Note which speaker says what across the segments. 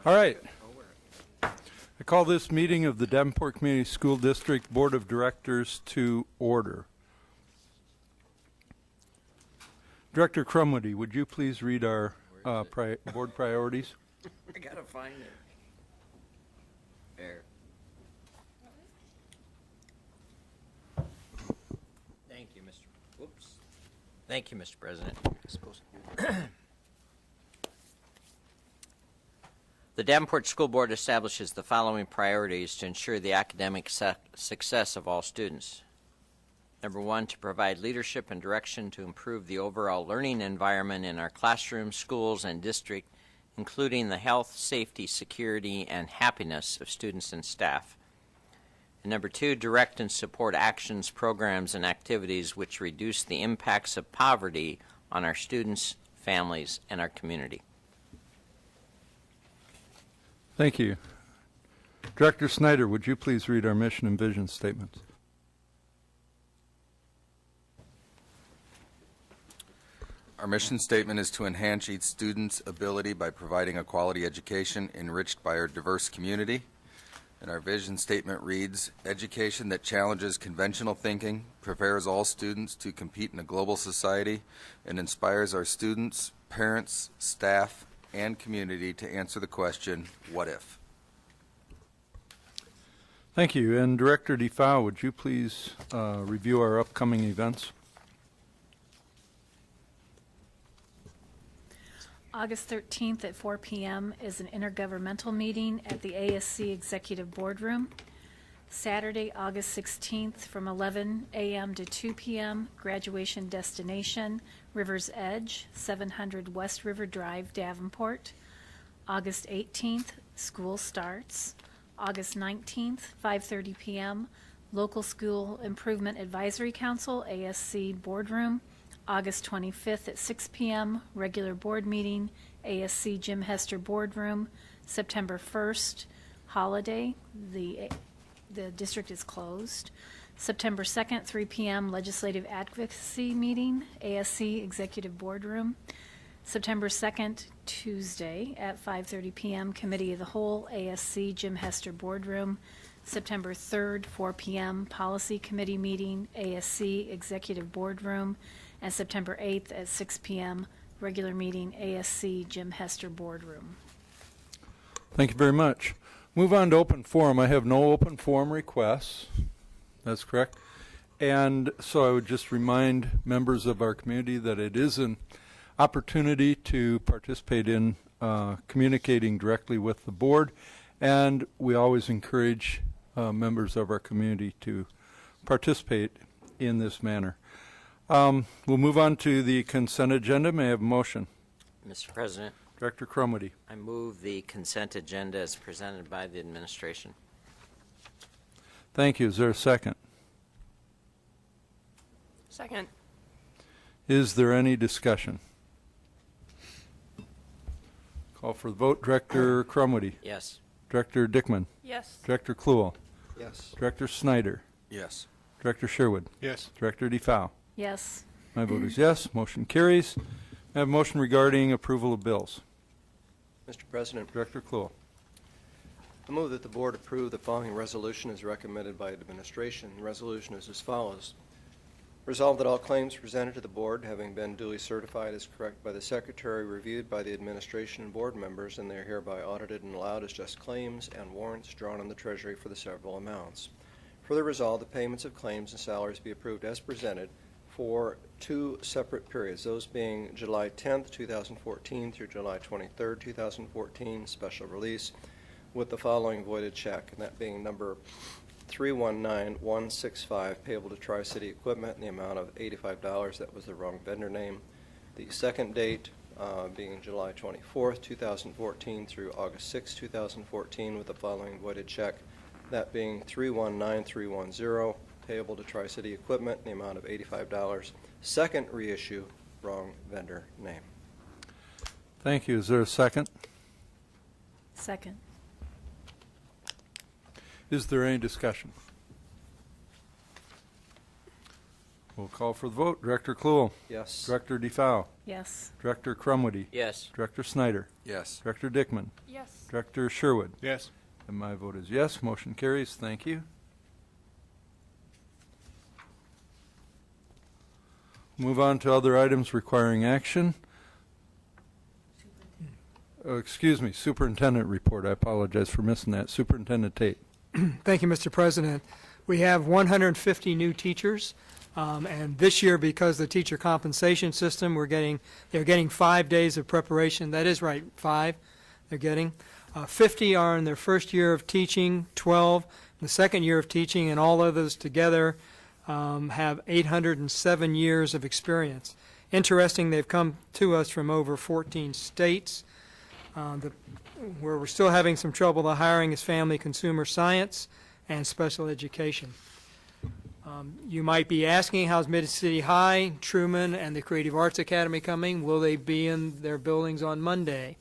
Speaker 1: All right. I call this meeting of the Davenport Community School District Board of Directors to order. Director Crumwoody, would you please read our board priorities?
Speaker 2: I gotta find it. There. Thank you, Mr. Whoops. Thank you, Mr. President. The Davenport School Board establishes the following priorities to ensure the academic success of all students. Number one, to provide leadership and direction to improve the overall learning environment in our classrooms, schools, and district, including the health, safety, security, and happiness of students and staff. And number two, direct and support actions, programs, and activities which reduce the impacts of poverty on our students, families, and our community.
Speaker 1: Thank you. Director Snyder, would you please read our mission and vision statements?
Speaker 3: Our mission statement is to enhance each student's ability by providing a quality education enriched by our diverse community. And our vision statement reads, education that challenges conventional thinking, prepares all students to compete in a global society, and inspires our students, parents, staff, and community to answer the question, what if?
Speaker 1: Thank you. And Director DeFau, would you please review our upcoming events?
Speaker 4: August 13th at 4 p.m. is an intergovernmental meeting at the ASC Executive Boardroom. Saturday, August 16th from 11 a.m. to 2 p.m., graduation destination, River's Edge, 700 West River Drive, Davenport. August 18th, school starts. August 19th, 5:30 p.m., Local School Improvement Advisory Council, ASC Boardroom. August 25th at 6 p.m., regular board meeting, ASC Jim Hester Boardroom. September 1st, holiday, the district is closed. September 2nd, 3 p.m., legislative advocacy meeting, ASC Executive Boardroom. September 2nd, Tuesday at 5:30 p.m., Committee of the Whole, ASC Jim Hester Boardroom. September 3rd, 4 p.m., Policy Committee meeting, ASC Executive Boardroom. And September 8th at 6 p.m., regular meeting, ASC Jim Hester Boardroom.
Speaker 1: Thank you very much. Move on to open forum. I have no open forum requests. That's correct. And so I would just remind members of our community that it is an opportunity to participate in communicating directly with the board. And we always encourage members of our community to participate in this manner. We'll move on to the consent agenda. May I have a motion?
Speaker 2: Mr. President,
Speaker 1: Director Crumwoody.
Speaker 2: I move the consent agenda as presented by the administration.
Speaker 1: Thank you. Is there a second?
Speaker 5: Second.
Speaker 1: Is there any discussion? Call for the vote. Director Crumwoody.
Speaker 2: Yes.
Speaker 1: Director Dickman.
Speaker 5: Yes.
Speaker 1: Director Kluhl.
Speaker 3: Yes.
Speaker 1: Director Snyder.
Speaker 3: Yes.
Speaker 1: Director Sherwood.
Speaker 3: Yes.
Speaker 1: Director DeFau.
Speaker 4: Yes.
Speaker 1: My vote is yes. Motion carries. I have a motion regarding approval of bills.
Speaker 6: Mr. President,
Speaker 1: Director Kluhl.
Speaker 6: I move that the board approve the following resolution as recommended by administration. The resolution is as follows. Resolved that all claims presented to the board, having been duly certified as correct by the Secretary, reviewed by the administration and board members, and they are hereby audited and allowed as just claims, and warrants drawn on the Treasury for the several amounts. Further resolved, the payments of claims and salaries be approved as presented for two separate periods, those being July 10th, 2014 through July 23rd, 2014, special release, with the following voided check, and that being number 319165, payable to Tri-City Equipment in the amount of $85. That was the wrong vendor name. The second date being July 24th, 2014 through August 6th, 2014, with the following voided check, that being 319310, payable to Tri-City Equipment in the amount of $85. Second reissue, wrong vendor name.
Speaker 1: Thank you. Is there a second?
Speaker 4: Second.
Speaker 1: Is there any discussion? We'll call for the vote. Director Kluhl.
Speaker 6: Yes.
Speaker 1: Director DeFau.
Speaker 4: Yes.
Speaker 1: Director Crumwoody.
Speaker 2: Yes.
Speaker 1: Director Snyder.
Speaker 3: Yes.
Speaker 1: Director Dickman.
Speaker 5: Yes.
Speaker 1: Director Sherwood.
Speaker 5: Yes.
Speaker 1: And my vote is yes. Motion carries. Thank you. Move on to other items requiring action. Excuse me, Superintendent report. I apologize for missing that. Superintendent Tate.
Speaker 7: Thank you, Mr. President. We have 150 new teachers, and this year, because the teacher compensation system, they're getting 5 days of preparation. That is right, 5 they're getting. 50 are in their first year of teaching, 12 in the second year of teaching, and all of those together have 807 years of experience. Interesting, they've come to us from over 14 states. Where we're still having some trouble, the hiring is family consumer science and special education. You might be asking, how's Mid-City High, Truman, and the Creative Arts Academy coming? Will they be in their buildings on Monday?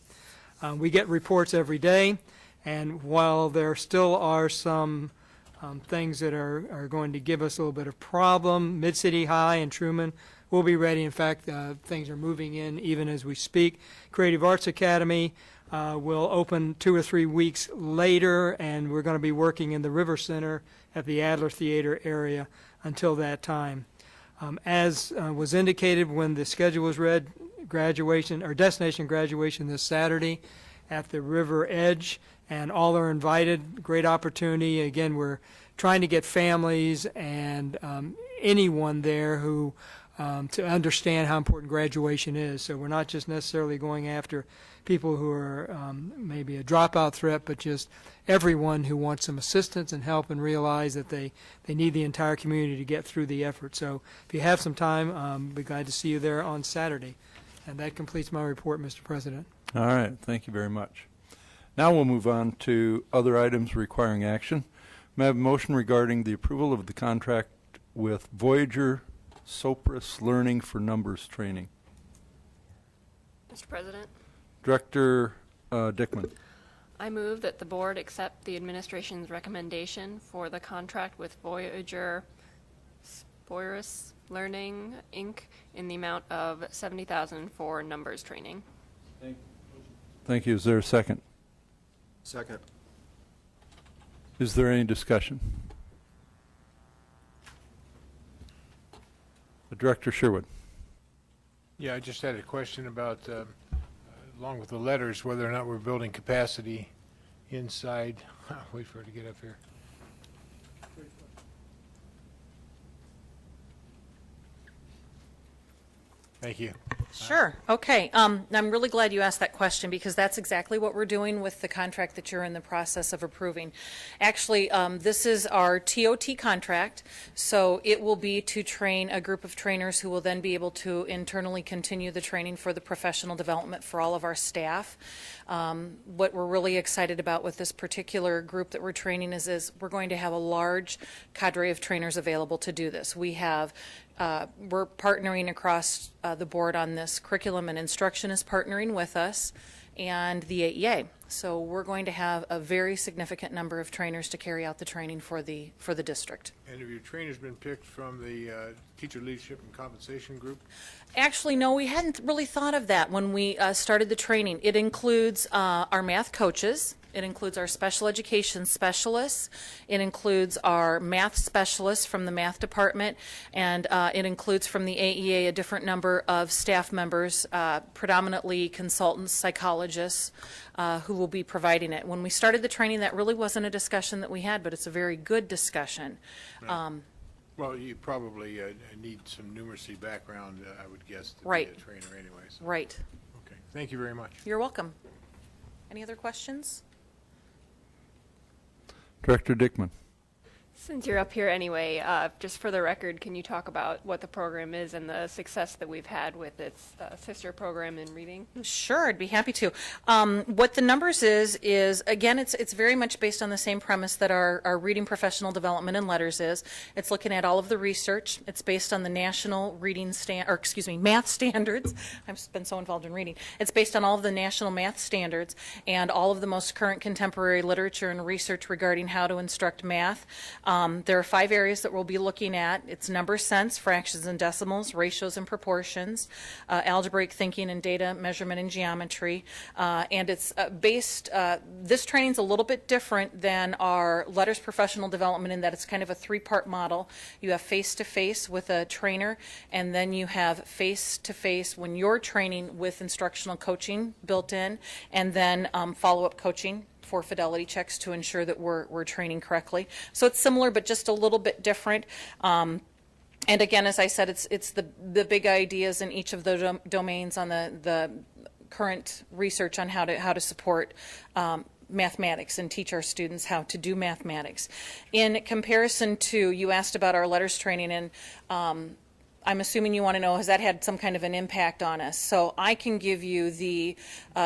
Speaker 7: We get reports every day, and while there still are some things that are going to give us a little bit of problem, Mid-City High and Truman will be ready. In fact, things are moving in even as we speak. Creative Arts Academy will open 2 or 3 weeks later, and we're going to be working in the River Center at the Adler Theater area until that time. As was indicated when the schedule was read, graduation or destination graduation this Saturday at the River Edge, and all are invited. Great opportunity. Again, we're trying to get families and anyone there who to understand how important graduation is. So we're not just necessarily going after people who are maybe a dropout threat, but just everyone who wants some assistance and help and realize that they need the entire community to get through the effort. So if you have some time, be glad to see you there on Saturday. And that completes my report, Mr. President.
Speaker 1: All right, thank you very much. Now we'll move on to other items requiring action. May I have a motion regarding the approval of the contract with Voyager Sopris Learning for Numbers Training?
Speaker 8: Mr. President,
Speaker 1: Director Dickman.
Speaker 8: I move that the board accept the administration's recommendation for the contract with Voyager Sopris Learning, Inc. in the amount of $70,000 for numbers training.
Speaker 1: Thank you. Is there a second?
Speaker 6: Second.
Speaker 1: Is there any discussion? Director Sherwood.
Speaker 5: Yeah, I just had a question about, along with the letters, whether or not we're building capacity inside. Wait for her to get up here. Thank you.
Speaker 9: Sure. Okay. I'm really glad you asked that question because that's exactly what we're doing with the contract that you're in the process of approving. Actually, this is our TOT contract, so it will be to train a group of trainers who will then be able to internally continue the training for the professional development for all of our staff. What we're really excited about with this particular group that we're training is we're going to have a large cadre of trainers available to do this. We're partnering across the board on this. Curriculum and Instruction is partnering with us, and the AEA. So we're going to have a very significant number of trainers to carry out the training for the district.
Speaker 5: And have your trainers been picked from the Teacher Leadership and Compensation Group?
Speaker 9: Actually, no, we hadn't really thought of that when we started the training. It includes our math coaches. It includes our special education specialists. It includes our math specialists from the math department. And it includes from the AEA a different number of staff members, predominantly consultants, psychologists, who will be providing it. When we started the training, that really wasn't a discussion that we had, but it's a very good discussion.
Speaker 5: Right. Well, you probably need some numeracy background, I would guess, to
Speaker 9: Right.
Speaker 5: be a trainer anyway. So.
Speaker 9: Right.
Speaker 5: Okay. Thank you very much.
Speaker 9: You're welcome. Any other questions?
Speaker 1: Director Dickman.
Speaker 8: Since you're up here anyway, just for the record, can you talk about what the program is and the success that we've had with its sister program in reading?
Speaker 9: Sure, I'd be happy to. What the numbers is again, it's very much based on the same premise that our reading professional development and letters is. It's looking at all of the research. It's based on the national math standards. I've been so involved in reading. It's based on all of the national math standards and all of the most current contemporary literature and research regarding how to instruct math. There are 5 areas that we'll be looking at. It's number sense, fractions and decimals, ratios and proportions, algebraic thinking and data measurement and geometry, and it's based, this training's a little bit different than our letters professional development in that it's kind of a 3-part model. You have face-to-face with a trainer, and then you have face-to-face when you're training with instructional coaching built in, and then follow-up coaching for fidelity checks to ensure that we're training correctly. So it's similar, but just a little bit different. And again, as I said, it's the big ideas in each of the domains on the current research on how to support mathematics and teach our students how to do mathematics. In comparison to, you asked about our letters training, and I'm assuming you want to know, has that had some kind of an impact on us? So I can give you the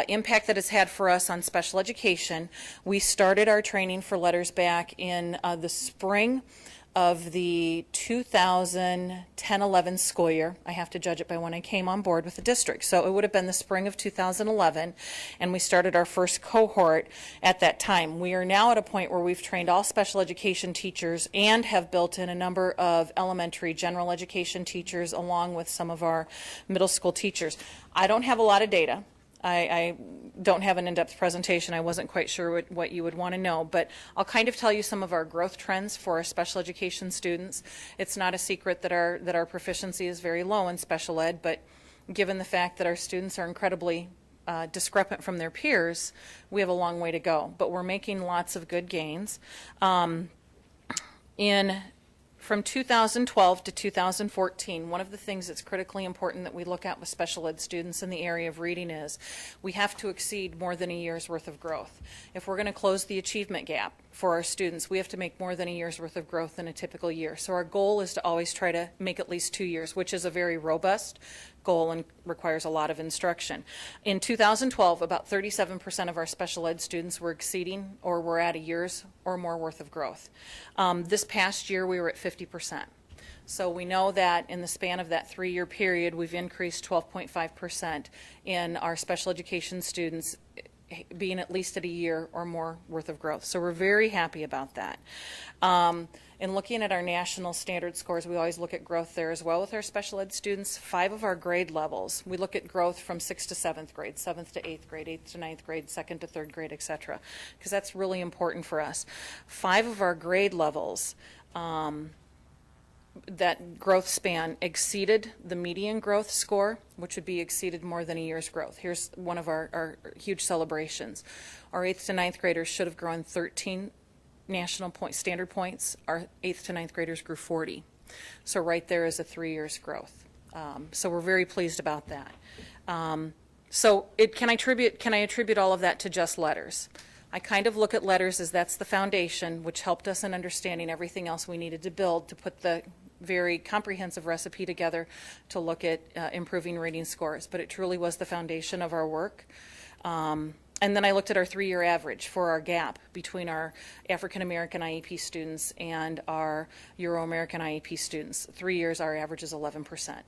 Speaker 9: impact that it's had for us on special education. We started our training for letters back in the spring of the 2010-11 school year. I have to judge it by when I came on board with the district. So it would have been the spring of 2011, and we started our first cohort at that time. We are now at a point where we've trained all special education teachers and have built in a number of elementary general education teachers along with some of our middle school teachers. I don't have a lot of data. I don't have an in-depth presentation. I wasn't quite sure what you would want to know, but I'll kind of tell you some of our growth trends for our special education students. It's not a secret that our proficiency is very low in special ed, but given the fact that our students are incredibly discrepant from their peers, we have a long way to go. But we're making lots of good gains. From 2012 to 2014, one of the things that's critically important that we look at with special ed students in the area of reading is we have to exceed more than a year's worth of growth. If we're going to close the achievement gap for our students, we have to make more than a year's worth of growth in a typical year. So our goal is to always try to make at least 2 years, which is a very robust goal and requires a lot of instruction. In 2012, about 37% of our special ed students were exceeding or were at a year's or more worth of growth. This past year, we were at 50%. So we know that in the span of that 3-year period, we've increased 12.5% in our special education students being at least at a year or more worth of growth. So we're very happy about that. In looking at our national standard scores, we always look at growth there as well with our special ed students. 5 of our grade levels, we look at growth from 6th to 7th grade, 7th to 8th grade, 8th to 9th grade, 2nd to 3rd grade, etc., because that's really important for us. 5 of our grade levels, that growth span exceeded the median growth score, which would be exceeded more than a year's growth. Here's one of our huge celebrations. Our 8th to 9th graders should have grown 13 national standard points. Our 8th to 9th graders grew 40. So right there is a 3 years growth. So we're very pleased about that. So can I attribute all of that to just letters? I kind of look at letters as that's the foundation, which helped us in understanding everything else we needed to build to put the very comprehensive recipe together to look at improving reading scores. But it truly was the foundation of our work. And then I looked at our 3-year average for our gap between our African American IEP students and our Euro American IEP students. 3 years, our average is 11%.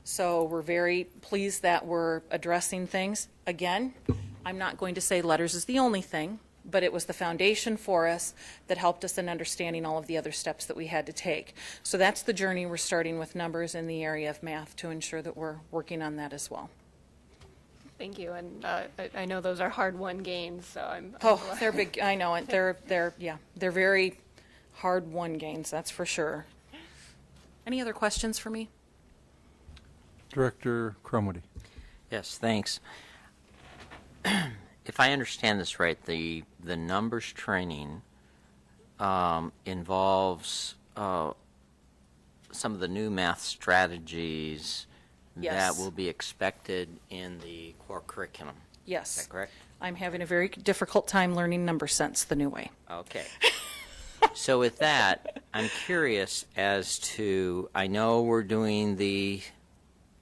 Speaker 9: So we're very pleased that we're addressing things. Again, I'm not going to say letters is the only thing, but it was the foundation for us that helped us in understanding all of the other steps that we had to take. So that's the journey we're starting with numbers in the area of math to ensure that we're working on that as well.
Speaker 8: Thank you, and I know those are hard-won gains, so I'm
Speaker 9: Oh,
Speaker 8: glad.
Speaker 9: they're big, I know it, they're very hard-won gains, that's for sure. Any other questions for me?
Speaker 1: Director Crumwitty.
Speaker 2: Yes, thanks. If I understand this right, the numbers training involves some of the new math strategies
Speaker 9: Yes.
Speaker 2: that will be expected in the core curriculum. Is
Speaker 9: Yes.
Speaker 2: that correct?
Speaker 9: I'm having a very difficult time learning number sense the new way.
Speaker 2: Okay. So with that, I'm curious as to, I know we're doing the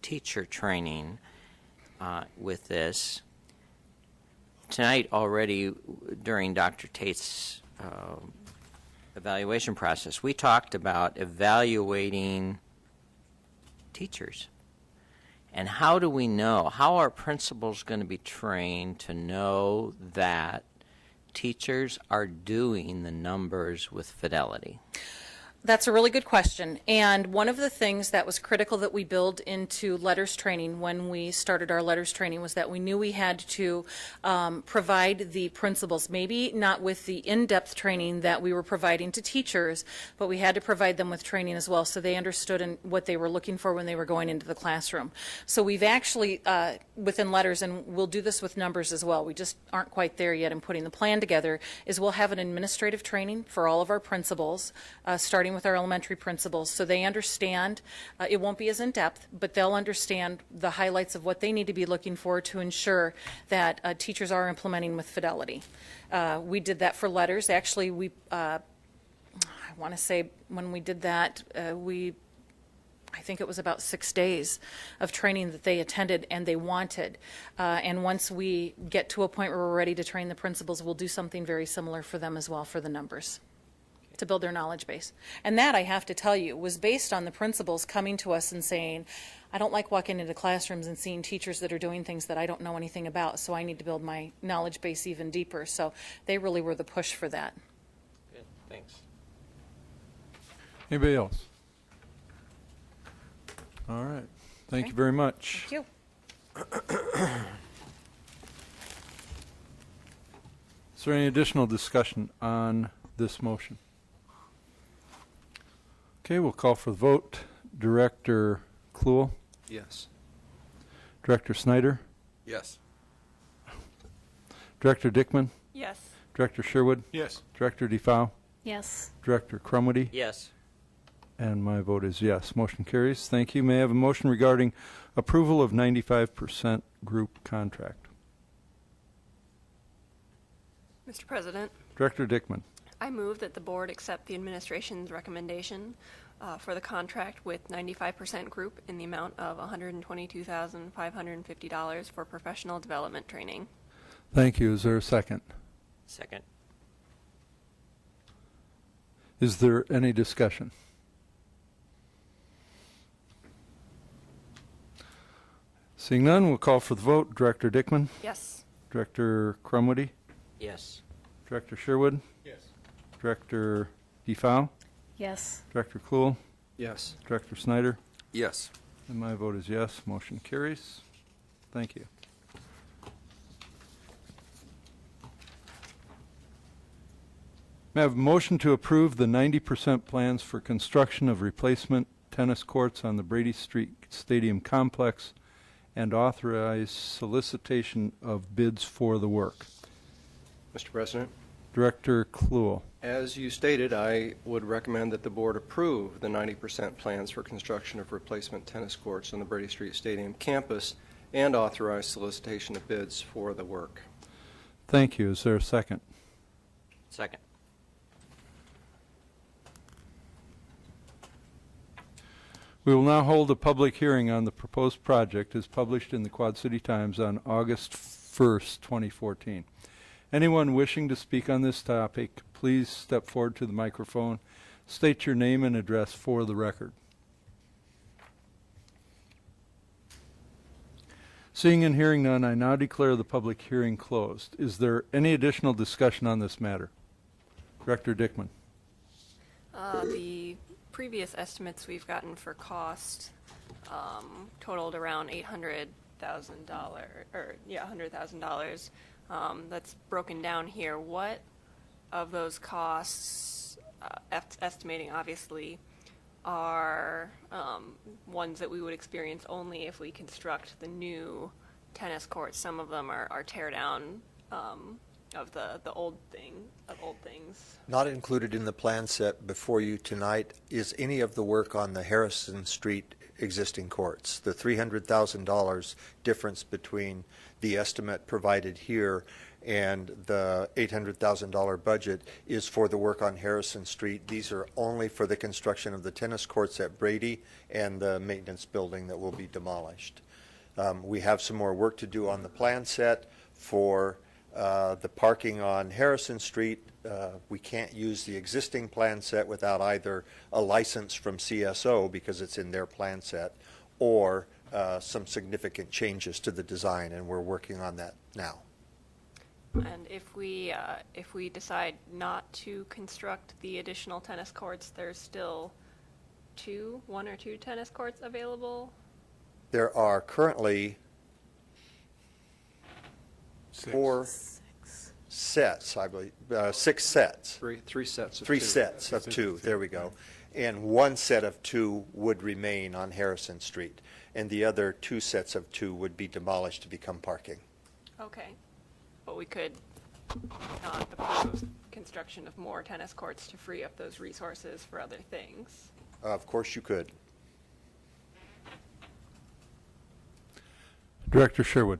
Speaker 2: teacher training with this. Tonight already, during Dr. Tate's evaluation process, we talked about evaluating teachers. And how do we know, how are principals going to be trained to know that teachers are doing the numbers with fidelity?
Speaker 9: That's a really good question. And one of the things that was critical that we build into letters training when we started our letters training was that we knew we had to provide the principals, maybe not with the in-depth training that we were providing to teachers, but we had to provide them with training as well so they understood what they were looking for when they were going into the classroom. So we've actually, within letters, and we'll do this with numbers as well, we just aren't quite there yet in putting the plan together, is we'll have an administrative training for all of our principals, starting with our elementary principals, so they understand. It won't be as in-depth, but they'll understand the highlights of what they need to be looking for to ensure that teachers are implementing with fidelity. We did that for letters. Actually, I want to say when we did that, I think it was about 6 days of training that they attended and they wanted. And once we get to a point where we're ready to train the principals, we'll do something very similar for them as well for the numbers, to build their knowledge base. And that, I have to tell you, was based on the principals coming to us and saying, I don't like walking into classrooms and seeing teachers that are doing things that I don't know anything about, so I need to build my knowledge base even deeper. So they really were the push for that.
Speaker 2: Good, thanks.
Speaker 1: Anybody else? All right. Thank
Speaker 9: Okay.
Speaker 1: you very much.
Speaker 9: Thank you.
Speaker 1: Is there any additional discussion on this motion? Okay, we'll call for the vote. Director Kluhl,
Speaker 6: Yes.
Speaker 1: Director Snyder,
Speaker 3: Yes.
Speaker 1: Director Dickman,
Speaker 8: Yes.
Speaker 1: Director Sherwood,
Speaker 5: Yes.
Speaker 1: Director DeFau,
Speaker 4: Yes.
Speaker 1: Director Crumwitty,
Speaker 2: Yes.
Speaker 1: and my vote is yes. Motion carries. Thank you. May I have a motion regarding approval of 95% group contract?
Speaker 8: Mr. President,
Speaker 1: Director Dickman.
Speaker 8: I move that the board accept the administration's recommendation for the contract with 95% group in the amount of $122,550 for professional development training.
Speaker 1: Thank you. Is there a second?
Speaker 2: Second.
Speaker 1: Is there any discussion? Seeing none, we'll call for the vote. Director Dickman,
Speaker 8: Yes.
Speaker 1: Director Crumwitty,
Speaker 2: Yes.
Speaker 1: Director Sherwood,
Speaker 5: Yes.
Speaker 1: Director DeFau,
Speaker 4: Yes.
Speaker 1: Director Kluhl,
Speaker 6: Yes.
Speaker 1: Director Snyder,
Speaker 3: Yes.
Speaker 1: and my vote is yes. Motion carries. Thank you. May I have a motion to approve the 90% plans for construction of replacement tennis courts on the Brady Street Stadium complex and authorize solicitation of bids for the work?
Speaker 6: Mr. President,
Speaker 1: Director Kluhl.
Speaker 6: as you stated, I would recommend that the board approve the 90% plans for construction of replacement tennis courts on the Brady Street Stadium campus and authorize solicitation of bids for the work.
Speaker 1: Thank you. Is there a second?
Speaker 2: Second.
Speaker 1: We will now hold a public hearing on the proposed project as published in the Quad City Times on August 1st, 2014. Anyone wishing to speak on this topic, please step forward to the microphone. State your name and address for the record. Seeing and hearing none, I now declare the public hearing closed. Is there any additional discussion on this matter? Director Dickman.
Speaker 8: The previous estimates we've gotten for cost totaled around $800,000, or yeah, $100,000. That's broken down here. What of those costs, estimating obviously, are ones that we would experience only if we construct the new tennis courts? Some of them are tear down of the old things.
Speaker 10: Not included in the plan set before you tonight is any of the work on the Harrison Street existing courts. The $300,000 difference between the estimate provided here and the $800,000 budget is for the work on Harrison Street. These are only for the construction of the tennis courts at Brady and the maintenance building that will be demolished. We have some more work to do on the plan set for the parking on Harrison Street. We can't use the existing plan set without either a license from CSO because it's in their plan set or some significant changes to the design, and we're working on that now.
Speaker 8: And if we decide not to construct the additional tennis courts, there's still one or two tennis courts available?
Speaker 10: There are currently
Speaker 5: Six.
Speaker 10: 4 sets, I believe, 6 sets.
Speaker 6: Three sets of
Speaker 10: 3
Speaker 6: two.
Speaker 10: sets of 2, there we go. And 1 set of 2 would remain on Harrison Street, and the other 2 sets of 2 would be demolished to become parking.
Speaker 8: Okay. But we could not approve construction of more tennis courts to free up those resources for other things.
Speaker 10: Of course you could.
Speaker 1: Director Sherwood.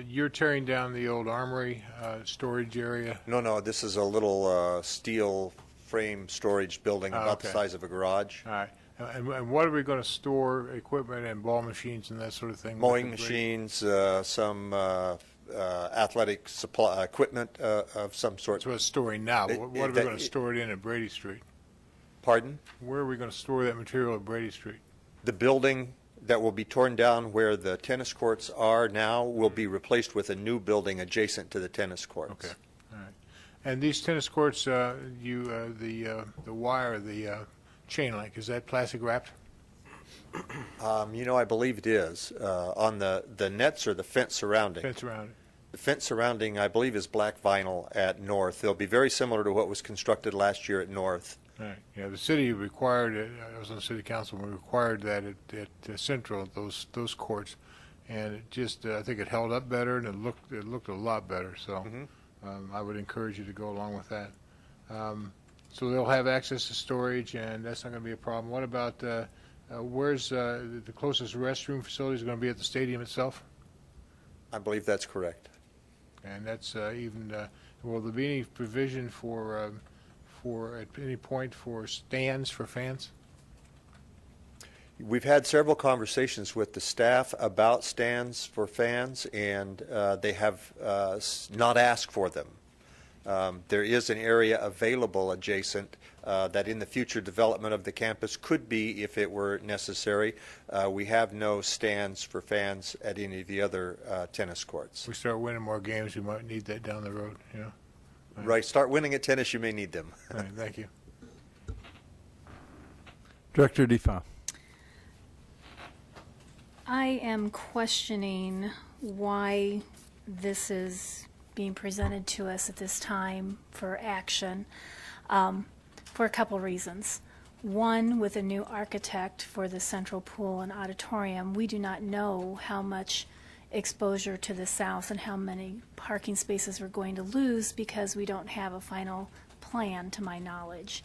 Speaker 5: You're tearing down the old armory storage area.
Speaker 10: No, this is a little steel frame storage building
Speaker 5: Oh,
Speaker 10: about the
Speaker 5: okay.
Speaker 10: size of a garage.
Speaker 5: All right. And what are we going to store, equipment and ball machines and that sort of thing?
Speaker 10: Mowing machines, some athletic supply, equipment of some sort.
Speaker 5: That's what it's storing now.
Speaker 10: It-
Speaker 5: What
Speaker 10: it-
Speaker 5: are we
Speaker 10: that-
Speaker 5: going to store it in at Brady Street?
Speaker 10: Pardon?
Speaker 5: Where are we going to store that material at Brady Street?
Speaker 10: The building that will be torn down where the tennis courts are now will be replaced with a new building adjacent to the tennis courts.
Speaker 5: Okay, all right. And these tennis courts, the wire, the chain link, is that plastic wrapped?
Speaker 10: I believe it is. On the nets or the fence surrounding.
Speaker 5: Fence around it?
Speaker 10: The fence surrounding, I believe, is black vinyl at North. They'll be very similar to what was constructed last year at North.
Speaker 5: All right. Yeah, the city required it. I was on the city council. We required that at Central, those courts, and it just I think it held up better and it looked a lot better. So I would encourage you to go along with that. So they'll have access to storage, and that's not going to be a problem. What about where's the closest restroom facility is going to be at the stadium itself?
Speaker 10: I believe that's correct.
Speaker 5: And that's will there be any provision for at any point for stands for fans?
Speaker 10: We've had several conversations with the staff about stands for fans, and they have not asked for them. There is an area available adjacent that in the future development of the campus could be if it were necessary. We have no stands for fans at any of the other tennis courts.
Speaker 5: If we start winning more games, we might need that down the road, you know?
Speaker 10: Right, start winning at tennis, you may need them.
Speaker 5: All right, thank you.
Speaker 1: Director Defa.
Speaker 4: I am questioning why this is being presented to us at this time for action, for a couple reasons. One, with a new architect for the central pool and auditorium, we do not know how much exposure to the south and how many parking spaces we're going to lose because we don't have a final plan, to my knowledge.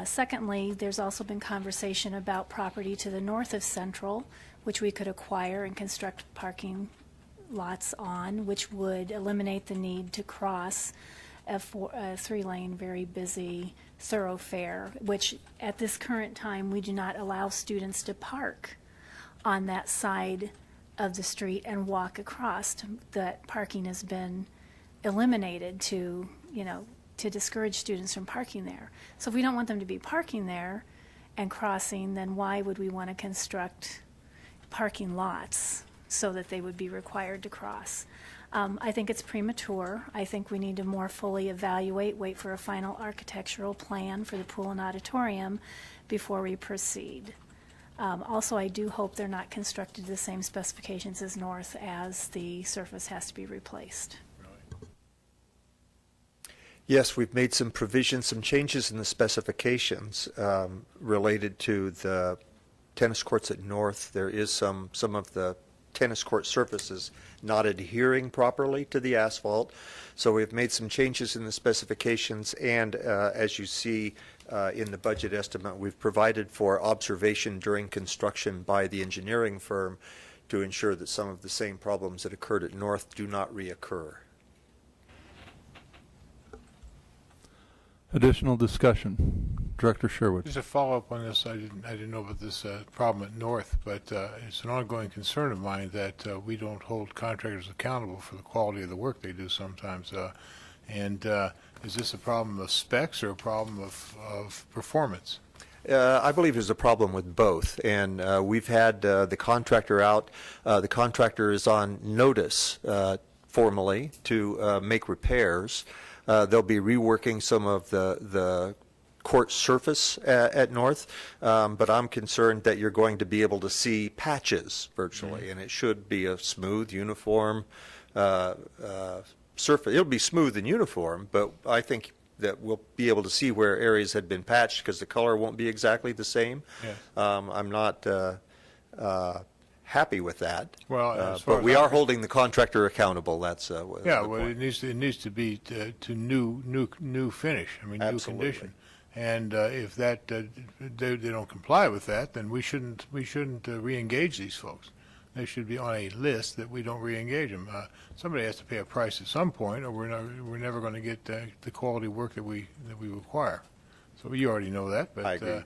Speaker 4: Secondly, there's also been conversation about property to the north of Central, which we could acquire and construct parking lots on, which would eliminate the need to cross a 3-lane, very busy thoroughfare, which at this current time, we do not allow students to park on that side of the street and walk across. That parking has been eliminated to discourage students from parking there. So if we don't want them to be parking there and crossing, then why would we want to construct parking lots so that they would be required to cross? I think it's premature. I think we need to more fully evaluate, wait for a final architectural plan for the pool and auditorium before we proceed. Also, I do hope they're not constructed to the same specifications as North, as the surface has to be replaced.
Speaker 10: Yes, we've made some provisions, some changes in the specifications related to the tennis courts at North. There is some of the tennis court surfaces not adhering properly to the asphalt. So we've made some changes in the specifications, and as you see in the budget estimate, we've provided for observation during construction by the engineering firm to ensure that some of the same problems that occurred at North do not reoccur.
Speaker 1: Additional discussion. Director Sherwood.
Speaker 5: Just a follow-up on this. I didn't know about this problem at North, but it's an ongoing concern of mine that we don't hold contractors accountable for the quality of the work they do sometimes. Is this a problem of specs or a problem of performance?
Speaker 10: I believe there's a problem with both, and we've had the contractor out. The contractor is on notice formally to make repairs. They'll be reworking some of the court surface at North, but I'm concerned that you're going to be able to see patches virtually, and it should be a smooth, uniform surface. It'll be smooth and uniform, but I think that we'll be able to see where areas had been patched because the color won't be exactly the same.
Speaker 5: Yes.
Speaker 10: I'm not happy with that.
Speaker 5: Well, as far
Speaker 10: but
Speaker 5: as
Speaker 10: we
Speaker 5: I'm
Speaker 10: are holding the contractor accountable. That's
Speaker 5: Yeah,
Speaker 10: the
Speaker 5: well,
Speaker 10: point.
Speaker 5: it needs to be to new finish. I mean, new
Speaker 10: Absolutely.
Speaker 5: condition. And if that they don't comply with that, then we shouldn't re-engage these folks. They should be on a list that we don't re-engage them. Somebody has to pay a price at some point, or we're never going to get the quality work that we require. So you already know that, but
Speaker 10: I agree.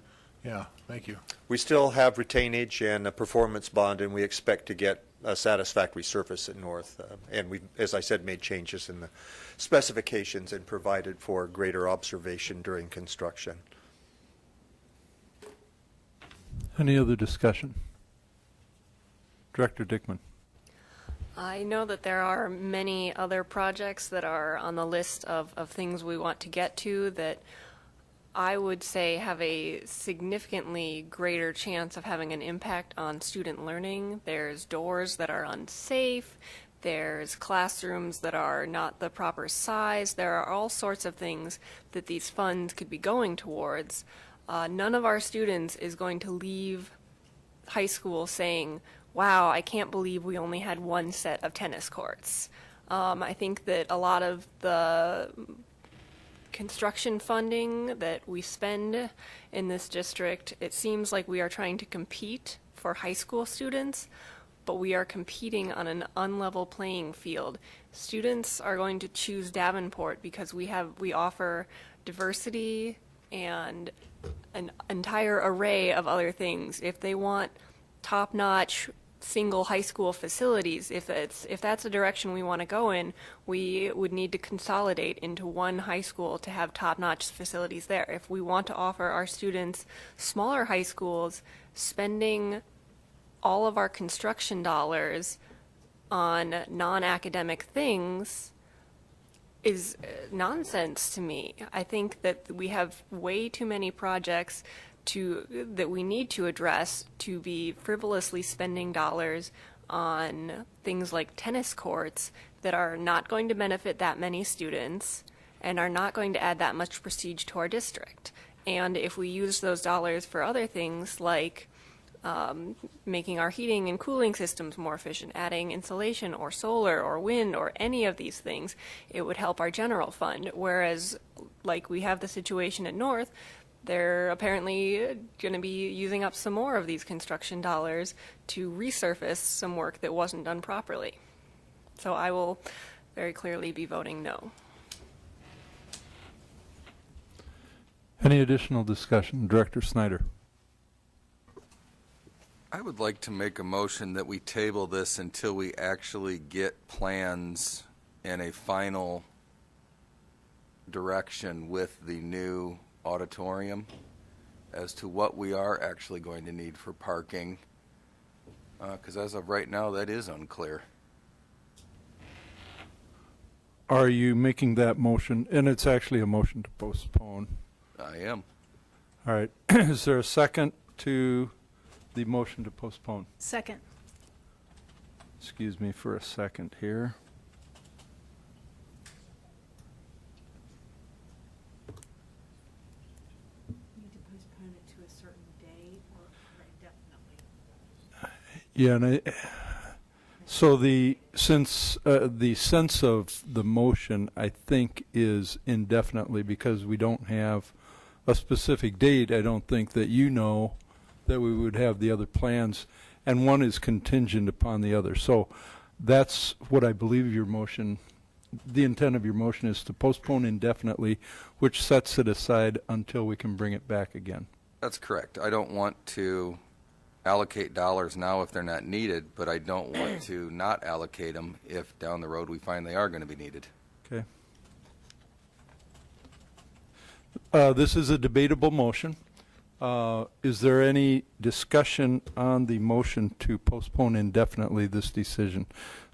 Speaker 5: Yeah, thank you.
Speaker 10: We still have retainage and a performance bond, and we expect to get a satisfactory surface at North. And we, as I said, made changes in the specifications and provided for greater observation during construction.
Speaker 1: Any other discussion? Director Dickman.
Speaker 8: I know that there are many other projects that are on the list of things we want to get to that I would say have a significantly greater chance of having an impact on student learning. There's doors that are unsafe. There's classrooms that are not the proper size. There are all sorts of things that these funds could be going towards. None of our students is going to leave high school saying, wow, I can't believe we only had one set of tennis courts. I think that a lot of the construction funding that we spend in this district, it seems like we are trying to compete for high school students, but we are competing on an unlevel playing field. Students are going to choose Davenport because we offer diversity and an entire array of other things. If they want top-notch single high school facilities, if that's a direction we want to go in, we would need to consolidate into one high school to have top-notch facilities there. If we want to offer our students smaller high schools, spending all of our construction dollars on non-academic things is nonsense to me. I think that we have way too many projects that we need to address to be frivolously spending dollars on things like tennis courts that are not going to benefit that many students and are not going to add that much prestige to our district. And if we use those dollars for other things like making our heating and cooling systems more efficient, adding insulation or solar or wind or any of these things, it would help our general fund. Whereas, like we have the situation at North, they're apparently going to be using up some more of these construction dollars to resurface some work that wasn't done properly. So I will very clearly be voting no.
Speaker 1: Any additional discussion? Director Snyder.
Speaker 3: I would like to make a motion that we table this until we actually get plans and a final direction with the new auditorium as to what we are actually going to need for parking, because as of right now, that is unclear.
Speaker 1: Are you making that motion? And it's actually a motion to postpone.
Speaker 3: I am.
Speaker 1: All right. Is there a second to the motion to postpone?
Speaker 4: Second.
Speaker 1: Excuse me for a second here.
Speaker 11: Need to postpone it to a certain date or indefinitely?
Speaker 1: Yeah, and so the sense of the motion, I think, is indefinitely because we don't have a specific date. I don't think that you know that we would have the other plans, and one is contingent upon the other. So that's what I believe your motion, the intent of your motion is to postpone indefinitely, which sets it aside until we can bring it back again.
Speaker 3: That's correct. I don't want to allocate dollars now if they're not needed, but I don't want to not allocate them if down the road we find they are going to be needed.
Speaker 1: Okay. This is a debatable motion. Is there any discussion on the motion to postpone indefinitely this decision?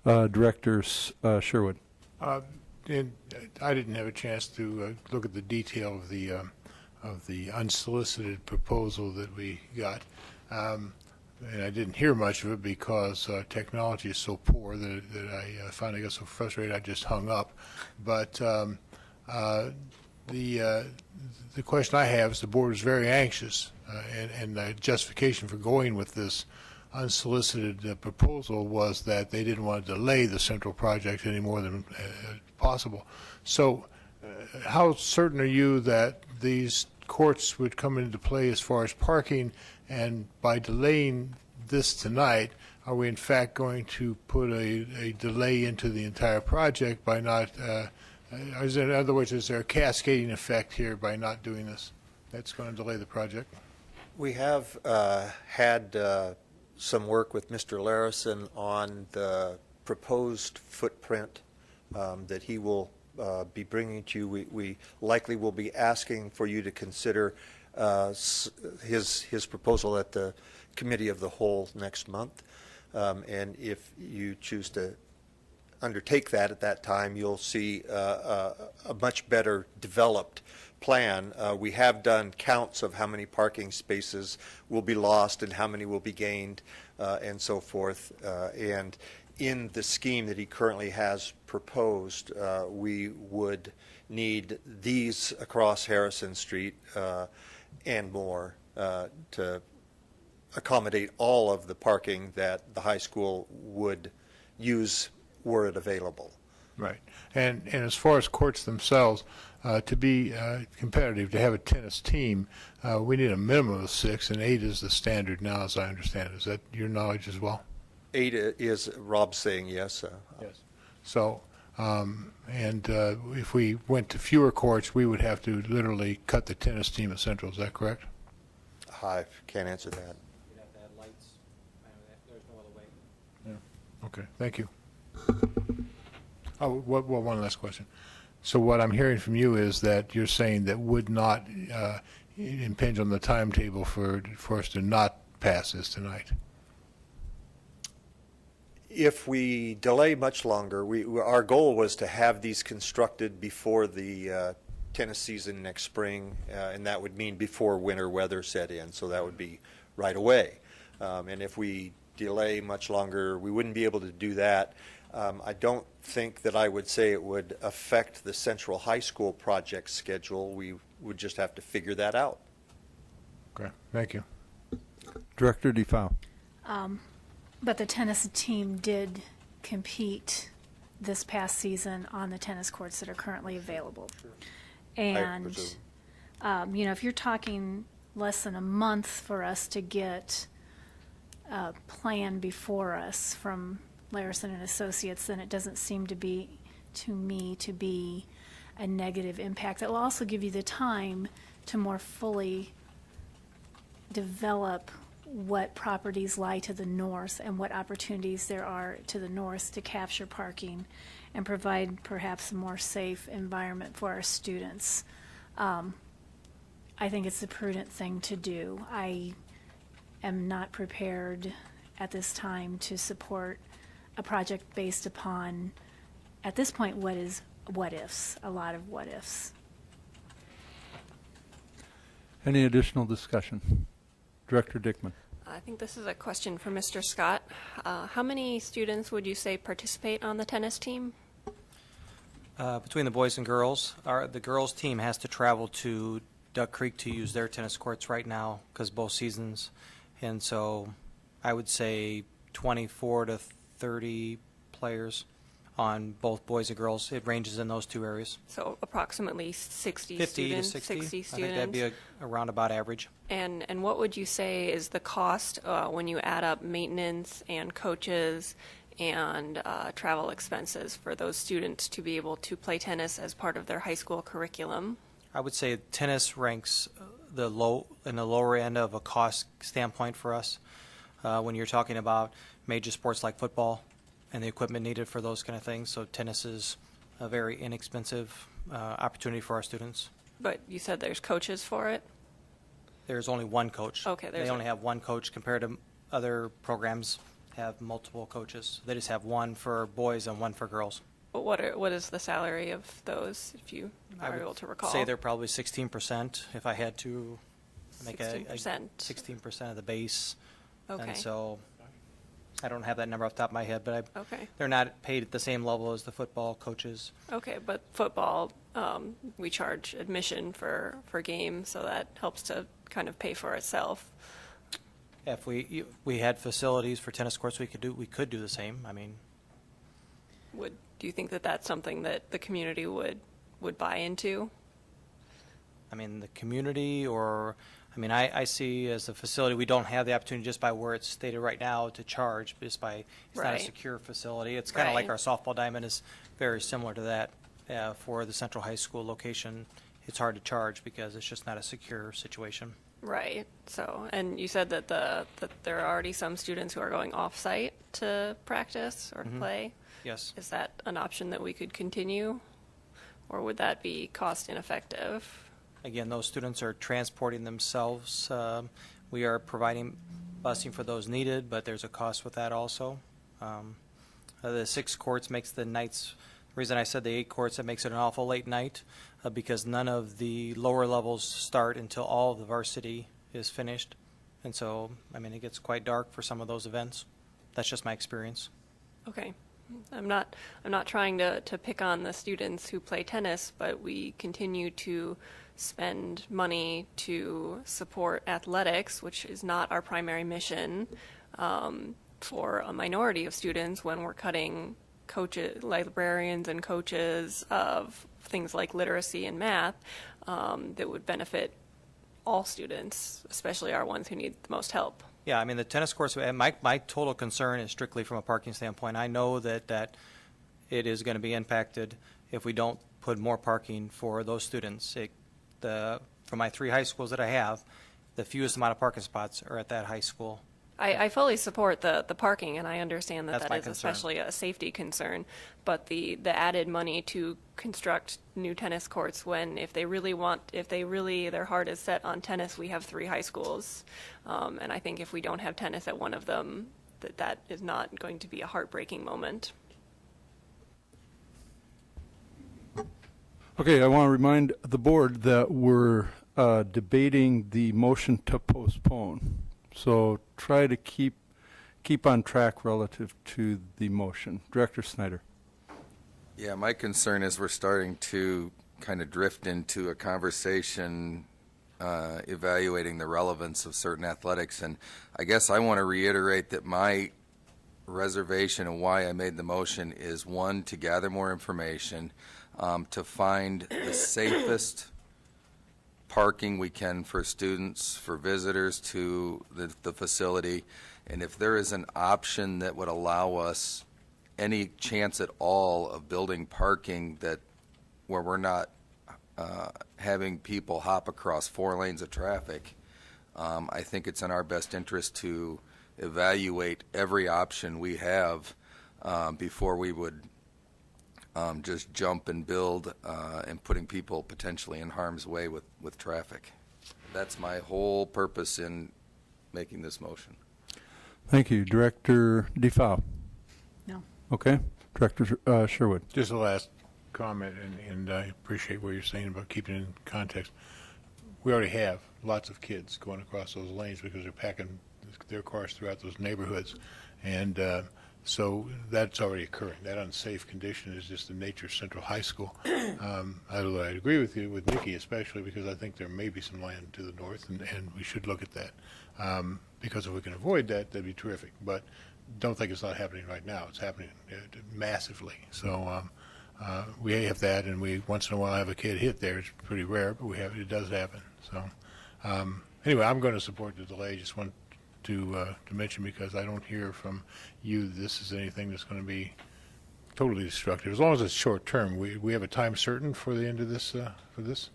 Speaker 1: Director Sherwood.
Speaker 5: And I didn't have a chance to look at the detail of the unsolicited proposal that we got. And I didn't hear much of it because technology is so poor that I finally got so frustrated I just hung up. But the question I have is the board is very anxious, and the justification for going with this unsolicited proposal was that they didn't want to delay the central project any more than possible. So how certain are you that these courts would come into play as far as parking, and by delaying this tonight, are we in fact going to put a delay into the entire project by not, in other words, is there a cascading effect here by not doing this that's going to delay the project?
Speaker 10: We have had some work with Mr. Larison on the proposed footprint that he will be bringing to you. We likely will be asking for you to consider his proposal at the Committee of the Whole next month. And if you choose to undertake that at that time, you'll see a much better developed plan. We have done counts of how many parking spaces will be lost and how many will be gained and so forth. And in the scheme that he currently has proposed, we would need these across Harrison Street and more to accommodate all of the parking that the high school would use were it available.
Speaker 5: Right. And as far as courts themselves, to be competitive, to have a tennis team, we need a minimum of 6, and 8 is the standard now, as I understand it. Is that your knowledge as well?
Speaker 10: 8 is, Rob's saying yes.
Speaker 5: Yes. So, if we went to fewer courts, we would have to literally cut the tennis team at Central. Is that correct?
Speaker 10: I can't answer that.
Speaker 12: You'd have to add lights. There's no other way.
Speaker 5: Okay, thank you. Oh, well, one last question. So what I'm hearing from you is that you're saying that would not impinge on the timetable for us to not pass this tonight?
Speaker 10: If we delay much longer, our goal was to have these constructed before the tennis season next spring, and that would mean before winter weather set in, so that would be right away. And if we delay much longer, we wouldn't be able to do that. I don't think that I would say it would affect the Central High School project schedule. We would just have to figure that out.
Speaker 5: Okay, thank you.
Speaker 1: Director DeFau.
Speaker 4: But the tennis team did compete this past season on the tennis courts that are currently available. And, if you're talking less than a month for us to get a plan before us from Larison and Associates, then it doesn't seem to me to be a negative impact. It will also give you the time to more fully develop what properties lie to the north and what opportunities there are to the north to capture parking and provide perhaps a more safe environment for our students. I think it's a prudent thing to do. I am not prepared at this time to support a project based upon, at this point, what ifs, a lot of what ifs.
Speaker 1: Any additional discussion? Director Dickman.
Speaker 8: I think this is a question for Mr. Scott. How many students would you say participate on the tennis team?
Speaker 12: Between the boys and girls, the girls' team has to travel to Duck Creek to use their tennis courts right now because both seasons. And so I would say 24 to 30 players on both boys and girls. It ranges in those two areas.
Speaker 8: So approximately 60
Speaker 12: 50
Speaker 8: students.
Speaker 12: to 60.
Speaker 8: 60
Speaker 12: I
Speaker 8: students.
Speaker 12: think that'd be a roundabout average.
Speaker 8: And what would you say is the cost when you add up maintenance and coaches and travel expenses for those students to be able to play tennis as part of their high school curriculum?
Speaker 12: I would say tennis ranks in the lower end of a cost standpoint for us. When you're talking about major sports like football and the equipment needed for those kind of things, so tennis is a very inexpensive opportunity for our students.
Speaker 8: But you said there's coaches for it?
Speaker 12: there's only one coach.
Speaker 8: Okay,
Speaker 12: They
Speaker 8: there's
Speaker 12: only
Speaker 8: a-
Speaker 12: have one coach compared to other programs have multiple coaches. They just have one for boys and one for girls.
Speaker 8: But what is the salary of those, if you
Speaker 12: I
Speaker 8: are
Speaker 12: would
Speaker 8: able to recall?
Speaker 12: say they're probably 16% if I had to make a
Speaker 8: 16%.
Speaker 12: 16% of the base.
Speaker 8: Okay.
Speaker 12: And so I don't have that number off the top of my head, but
Speaker 8: Okay.
Speaker 12: they're not paid at the same level as the football coaches.
Speaker 8: Okay, but football, we charge admission for games, so that helps to kind of pay for itself.
Speaker 12: If we had facilities for tennis courts, we could do the same. I mean,
Speaker 8: Do you think that that's something that the community would buy into?
Speaker 12: the community I see as a facility, we don't have the opportunity just by where it's stated right now to charge, just by, it's not a
Speaker 8: Right.
Speaker 12: secure facility. It's kind of like
Speaker 8: Right.
Speaker 12: our softball diamond is very similar to that. For the Central High School location, it's hard to charge because it's just not a secure situation.
Speaker 8: Right. So, and you said that that there are already some students who are going off-site to practice or to play.
Speaker 12: Yes.
Speaker 8: Is that an option that we could continue, or would that be cost ineffective?
Speaker 12: Again, those students are transporting themselves. We are providing busing for those needed, but there's a cost with that also. The 6 courts makes the nights, the reason I said the 8 courts, it makes it an awful late night because none of the lower levels start until all of the varsity is finished. And so, it gets quite dark for some of those events. That's just my experience.
Speaker 8: Okay. I'm not trying to pick on the students who play tennis, but we continue to spend money to support athletics, which is not our primary mission, for a minority of students when we're cutting coaches, librarians and coaches of things like literacy and math, that would benefit all students, especially our ones who need the most help.
Speaker 12: Yeah, the tennis courts, my total concern is strictly from a parking standpoint. I know that it is going to be impacted if we don't put more parking for those students. For my 3 high schools that I have, the fewest amount of parking spots are at that high school.
Speaker 8: I fully support the parking, and I understand that
Speaker 12: That's
Speaker 8: that
Speaker 12: my
Speaker 8: is
Speaker 12: concern.
Speaker 8: especially a safety concern. But the added money to construct new tennis courts, if their heart is set on tennis, we have 3 high schools, and I think if we don't have tennis at one of them, that is not going to be a heartbreaking moment.
Speaker 1: Okay, I want to remind the board that we're debating the motion to postpone. So try to keep on track relative to the motion. Director Snyder.
Speaker 3: Yeah, my concern is we're starting to kind of drift into a conversation evaluating the relevance of certain athletics. And I guess I want to reiterate that my reservation and why I made the motion is, one, to gather more information, to find the safest parking we can for students, for visitors to the facility. And if there is an option that would allow us any chance at all of building parking where we're not having people hop across 4 lanes of traffic, I think it's in our best interest to evaluate every option we have before we would just jump and build and putting people potentially in harm's way with traffic. That's my whole purpose in making this motion.
Speaker 1: Thank you. Director DeFau.
Speaker 4: No.
Speaker 1: Okay. Director Sherwood.
Speaker 5: Just a last comment, and I appreciate what you're saying about keeping it in context. We already have lots of kids going across those lanes because they're packing their cars throughout those neighborhoods, and so that's already occurring. That unsafe condition is just the nature of Central High School. I'd agree with you, with Nikki especially, because I think there may be some land to the north, and we should look at that. Because if we can avoid that, that'd be terrific. But don't think it's not happening right now. It's happening massively. So we have that, and we once in a while have a kid hit there. It's pretty rare, but it does happen. So anyway, I'm going to support the delay. Just want to mention, because I don't hear from you this is anything that's going to be totally destructive. As long as it's short term, we have a time certain for the end of this for this.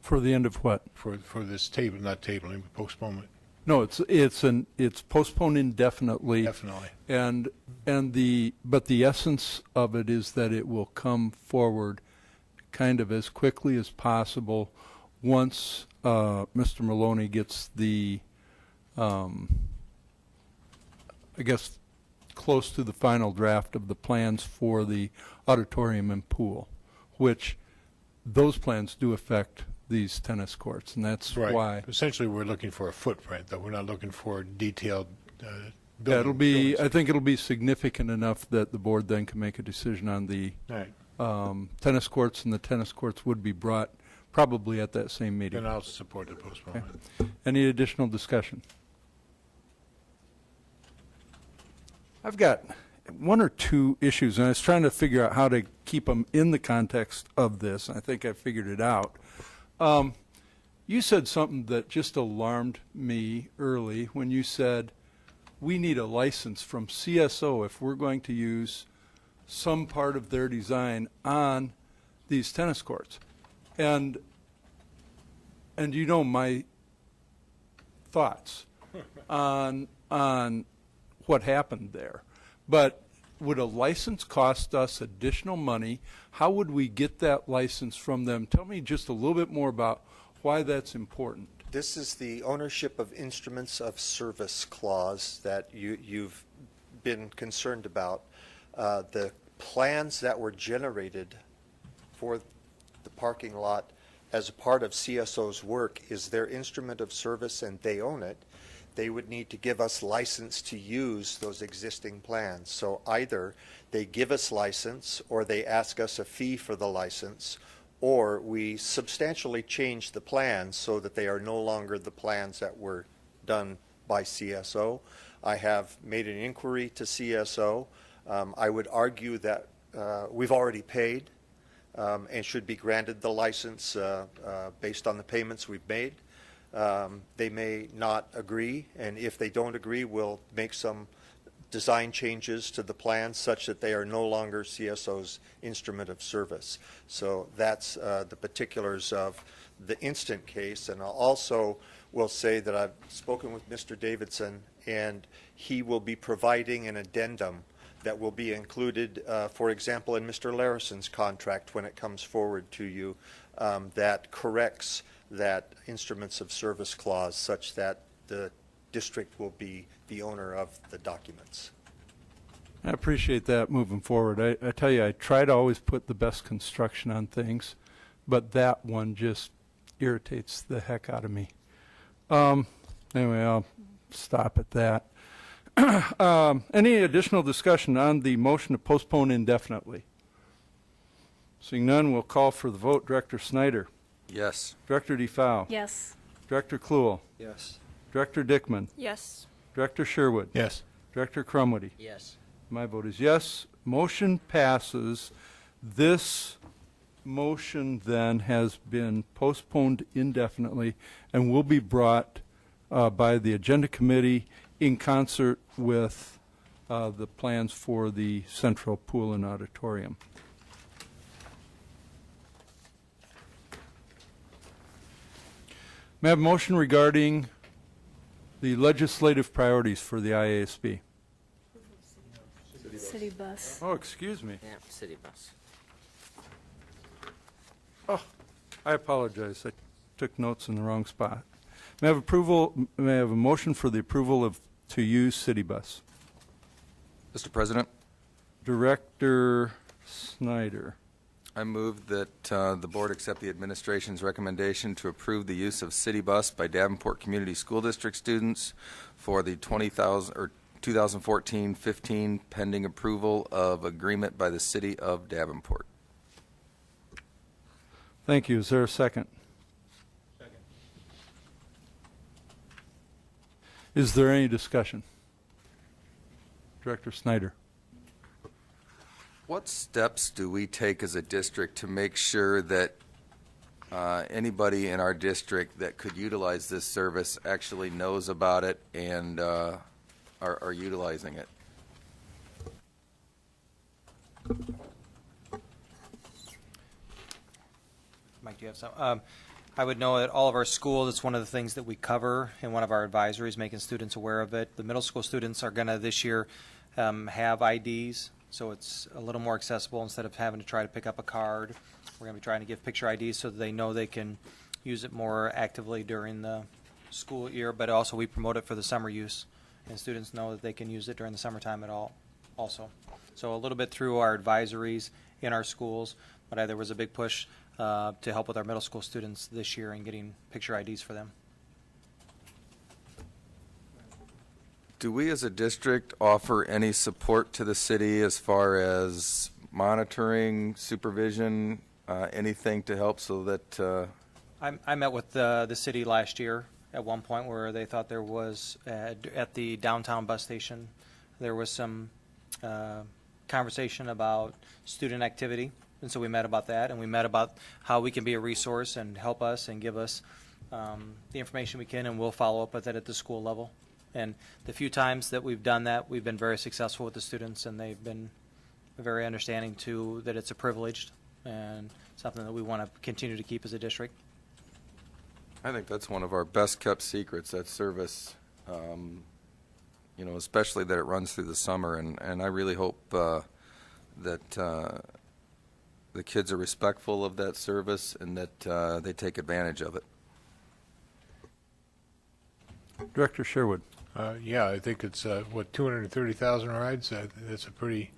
Speaker 1: For the end of what?
Speaker 5: For this table, not tabling, but postponement.
Speaker 1: No, it's postponed indefinitely.
Speaker 5: Definitely.
Speaker 1: But the essence of it is that it will come forward kind of as quickly as possible once Mr. Maloney gets the, I guess, close to the final draft of the plans for the auditorium and pool, which those plans do affect these tennis courts, and that's
Speaker 5: Right.
Speaker 1: why.
Speaker 5: Essentially, we're looking for a footprint, though. We're not looking for detailed
Speaker 1: Yeah, it'll be, I
Speaker 5: buildings.
Speaker 1: think it'll be significant enough that the board then can make a decision on the
Speaker 5: All right.
Speaker 1: tennis courts, and the tennis courts would be brought probably at that same meeting.
Speaker 5: Then I'll support the postponement.
Speaker 1: Any additional discussion? I've got one or two issues, and I was trying to figure out how to keep them in the context of this. I think I figured it out. You said something that just alarmed me early when you said we need a license from CSO if we're going to use some part of their design on these tennis courts. And you know my thoughts on what happened there. But would a license cost us additional money? How would we get that license from them? Tell me just a little bit more about why that's important.
Speaker 10: This is the ownership of instruments of service clause that you've been concerned about. The plans that were generated for the parking lot as a part of CSO's work is their instrument of service, and they own it. They would need to give us license to use those existing plans. So either they give us license, or they ask us a fee for the license, or we substantially change the plans so that they are no longer the plans that were done by CSO. I have made an inquiry to CSO. I would argue that we've already paid and should be granted the license based on the payments we've made. They may not agree, and if they don't agree, we'll make some design changes to the plans such that they are no longer CSO's instrument of service. So that's the particulars of the instant case. And I also will say that I've spoken with Mr. Davidson, and he will be providing an addendum that will be included, for example, in Mr. Larison's contract when it comes forward to you, that corrects that instruments of service clause such that the district will be the owner of the documents.
Speaker 1: I appreciate that moving forward. I tell you, I try to always put the best construction on things, but that one just irritates the heck out of me. Anyway, I'll stop at that. Any additional discussion on the motion to postpone indefinitely? Seeing none, we'll call for the vote. Director Snyder.
Speaker 3: Yes.
Speaker 1: Director DeFow.
Speaker 4: Yes.
Speaker 1: Director Kluhl.
Speaker 6: Yes.
Speaker 1: Director Dickman.
Speaker 8: Yes.
Speaker 1: Director Sherwood.
Speaker 5: Yes.
Speaker 1: Director Crumwitty.
Speaker 2: Yes.
Speaker 1: My vote is yes. Motion passes. This motion then has been postponed indefinitely and will be brought by the Agenda Committee in concert with the plans for the Central Pool and Auditorium. May I have a motion regarding the legislative priorities for the IASB?
Speaker 4: City bus.
Speaker 1: Oh, excuse me.
Speaker 2: Yeah, city bus.
Speaker 1: Oh, I apologize. I took notes in the wrong spot. May I have approval? May I have a motion for the approval of to use city bus?
Speaker 3: Mr. President,
Speaker 1: Director Snyder.
Speaker 3: I move that the board accept the administration's recommendation to approve the use of City Bus by Davenport Community School District students for the 2014-15 pending approval of agreement by the City of Davenport.
Speaker 1: Thank you. Is there a second?
Speaker 5: Second.
Speaker 1: Is there any discussion? Director Snyder.
Speaker 3: What steps do we take as a district to make sure that anybody in our district that could utilize this service actually knows about it and are utilizing it?
Speaker 12: Mike, do you have some? I would know at all of our schools, it's one of the things that we cover in one of our advisories, making students aware of it. The middle school students are going to this year have IDs, so it's a little more accessible instead of having to try to pick up a card. We're going to be trying to give picture IDs so that they know they can use it more actively during the school year, but also we promote it for the summer use, and students know that they can use it during the summertime at all also. So a little bit through our advisories in our schools, but there was a big push to help with our middle school students this year in getting picture IDs for them.
Speaker 3: Do we as a district offer any support to the city as far as monitoring, supervision, anything to help so that,
Speaker 12: I met with the city last year at one point where they thought there was, at the downtown bus station, there was some conversation about student activity. And so we met about that, and we met about how we can be a resource and help us and give us the information we can, and we'll follow up with it at the school level. And the few times that we've done that, we've been very successful with the students, and they've been very understanding too that it's a privilege and something that we want to continue to keep as a district.
Speaker 3: I think that's one of our best kept secrets, that service, especially that it runs through the summer. And I really hope that the kids are respectful of that service and that they take advantage of it.
Speaker 1: Director Sherwood.
Speaker 5: Yeah, I think it's, 230,000 rides? That's a pretty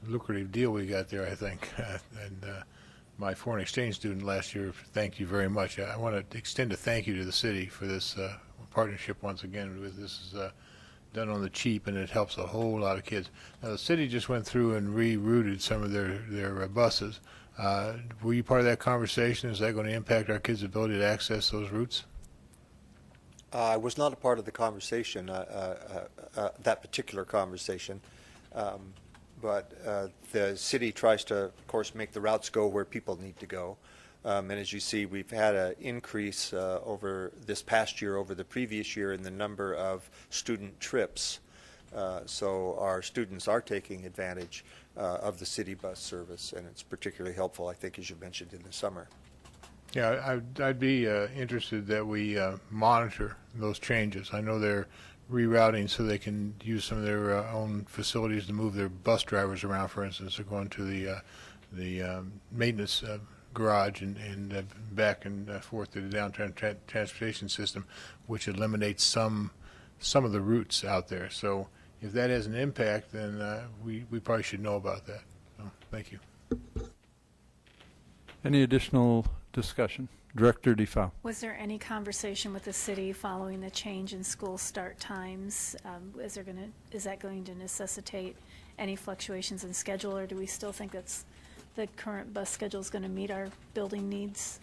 Speaker 5: lucrative deal we got there, I think. And my foreign exchange student last year, thank you very much. I want to extend a thank you to the city for this partnership once again. This is done on the cheap, and it helps a whole lot of kids. Now, the city just went through and rerouted some of their buses. Were you part of that conversation? Is that going to impact our kids' ability to access those routes?
Speaker 10: I was not a part of the conversation, that particular conversation, but the city tries to, of course, make the routes go where people need to go. And as you see, we've had an increase over this past year, over the previous year, in the number of student trips. So our students are taking advantage of the city bus service, and it's particularly helpful, I think, as you mentioned, in the summer.
Speaker 5: Yeah, I'd be interested that we monitor those changes. I know they're rerouting so they can use some of their own facilities to move their bus drivers around. For instance, they're going to the maintenance garage and back and forth to the downtown transportation system, which eliminates some of the routes out there. So if that has an impact, then we probably should know about that. So, thank you.
Speaker 1: Any additional discussion? Director DeFau.
Speaker 4: Was there any conversation with the city following the change in school start times? Is that going to necessitate any fluctuations in schedule, or do we still think that's the current bus schedule is going to meet our building needs?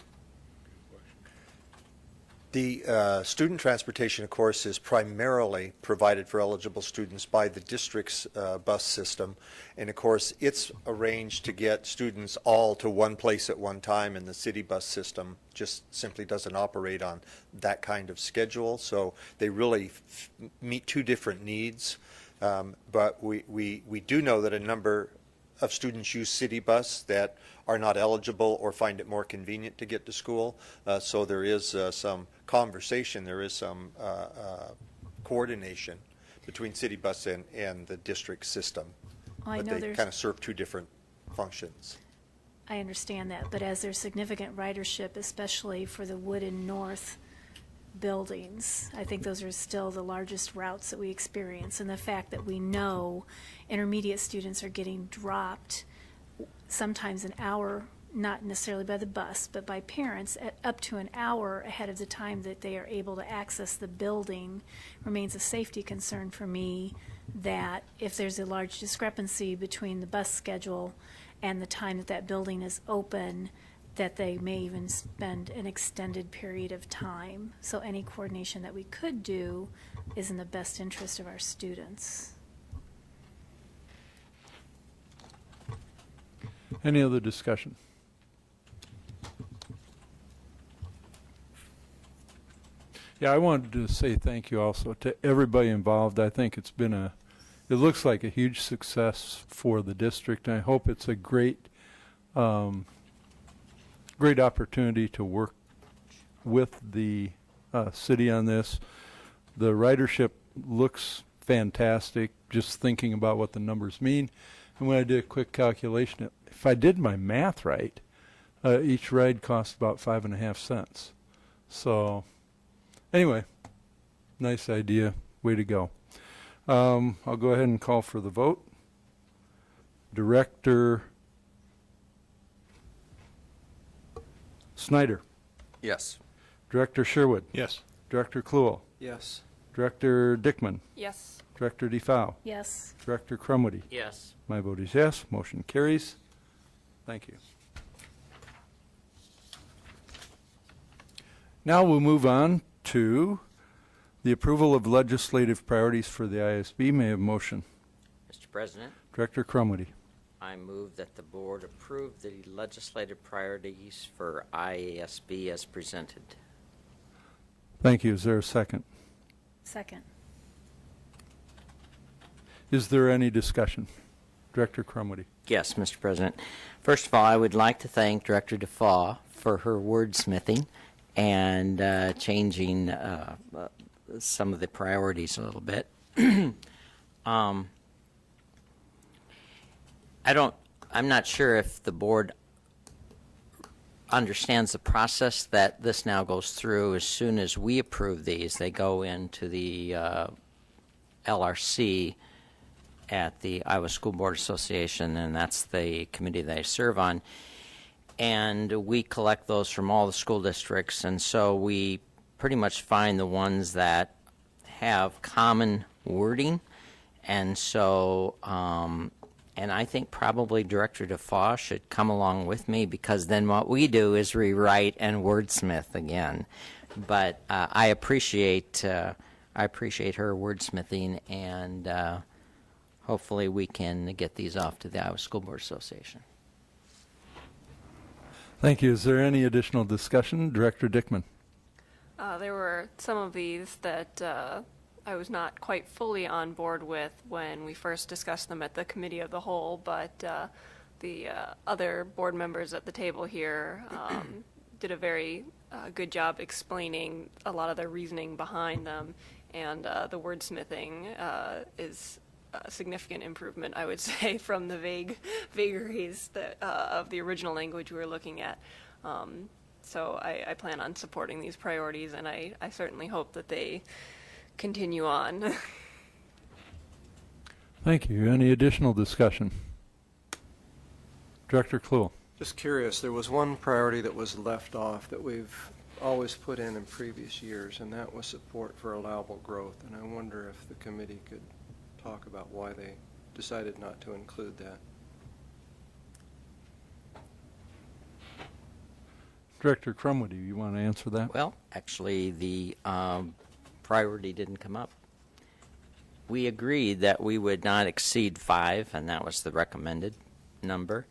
Speaker 10: The student transportation, of course, is primarily provided for eligible students by the district's bus system. And, of course, it's arranged to get students all to one place at one time, and the city bus system just simply doesn't operate on that kind of schedule. So they really meet two different needs. But we do know that a number of students use city bus that are not eligible or find it more convenient to get to school. So there is some conversation, there is some coordination between city bus and the district system.
Speaker 4: Well, I
Speaker 10: but
Speaker 4: know
Speaker 10: they kind of serve two different functions.
Speaker 4: I understand that, but as there's significant ridership, especially for the Wood and North buildings, I think those are still the largest routes that we experience, and the fact that we know intermediate students are getting dropped sometimes an hour, not necessarily by the bus, but by parents, at up to an hour ahead of the time that they are able to access the building, remains a safety concern for me, that if there's a large discrepancy between the bus schedule and the time that that building is open, that they may even spend an extended period of time. So any coordination that we could do is in the best interest of our students.
Speaker 1: Any other discussion? Yeah, I wanted to say thank you also to everybody involved. I think it's been it looks like a huge success for the district, and I hope it's a great opportunity to work with the city on this. The ridership looks fantastic, just thinking about what the numbers mean. And when I did a quick calculation, if I did my math right, Each ride costs about 5.5 cents. So, anyway, nice idea. Way to go. I'll go ahead and call for the vote. Director Snyder,
Speaker 3: Yes.
Speaker 1: Director Sherwood,
Speaker 5: Yes.
Speaker 1: Director Kluel,
Speaker 6: Yes.
Speaker 1: Director Dickman,
Speaker 8: Yes.
Speaker 1: Director DeFau,
Speaker 4: Yes.
Speaker 1: Director Crumwitty.
Speaker 2: Yes.
Speaker 1: My vote is yes. Motion carries. Thank you. Now we'll move on to the approval of legislative priorities for the ISB. May I have a motion?
Speaker 2: Mr. President,
Speaker 1: Director Crumwitty.
Speaker 2: I move that the board approve the legislative priorities for IASB as presented.
Speaker 1: Thank you. Is there a second?
Speaker 4: Second.
Speaker 1: Is there any discussion? Director Crumwitty.
Speaker 2: Yes, Mr. President. First of all, I would like to thank Director DeFaw for her wordsmithing and changing some of the priorities a little bit. I'm not sure if the board understands the process that this now goes through. As soon as we approve these, they go into the LRC at the Iowa School Board Association, and that's the committee that I serve on. And we collect those from all the school districts, and so we pretty much find the ones that have common wording. And so, and I think probably Director DeFaw should come along with me, because then what we do is rewrite and wordsmith again. But I appreciate her wordsmithing, and hopefully we can get these off to the Iowa School Board Association.
Speaker 1: Thank you. Is there any additional discussion? Director Dickman.
Speaker 8: There were some of these that I was not quite fully on board with when we first discussed them at the Committee of the Whole, but the other board members at the table here did a very good job explaining a lot of the reasoning behind them, and the wordsmithing is a significant improvement, I would say, from the vagaries of the original language we were looking at. So I plan on supporting these priorities, and I certainly hope that they continue on.
Speaker 1: Thank you. Any additional discussion? Director Kluel.
Speaker 6: Just curious, there was one priority that was left off that we've always put in previous years, and that was support for allowable growth. And I wonder if the committee could talk about why they decided not to include that.
Speaker 1: Director Crumwitty, you want to answer that?
Speaker 2: Well, actually, the priority didn't come up. We agreed that we would not exceed 5, and that was the recommended number.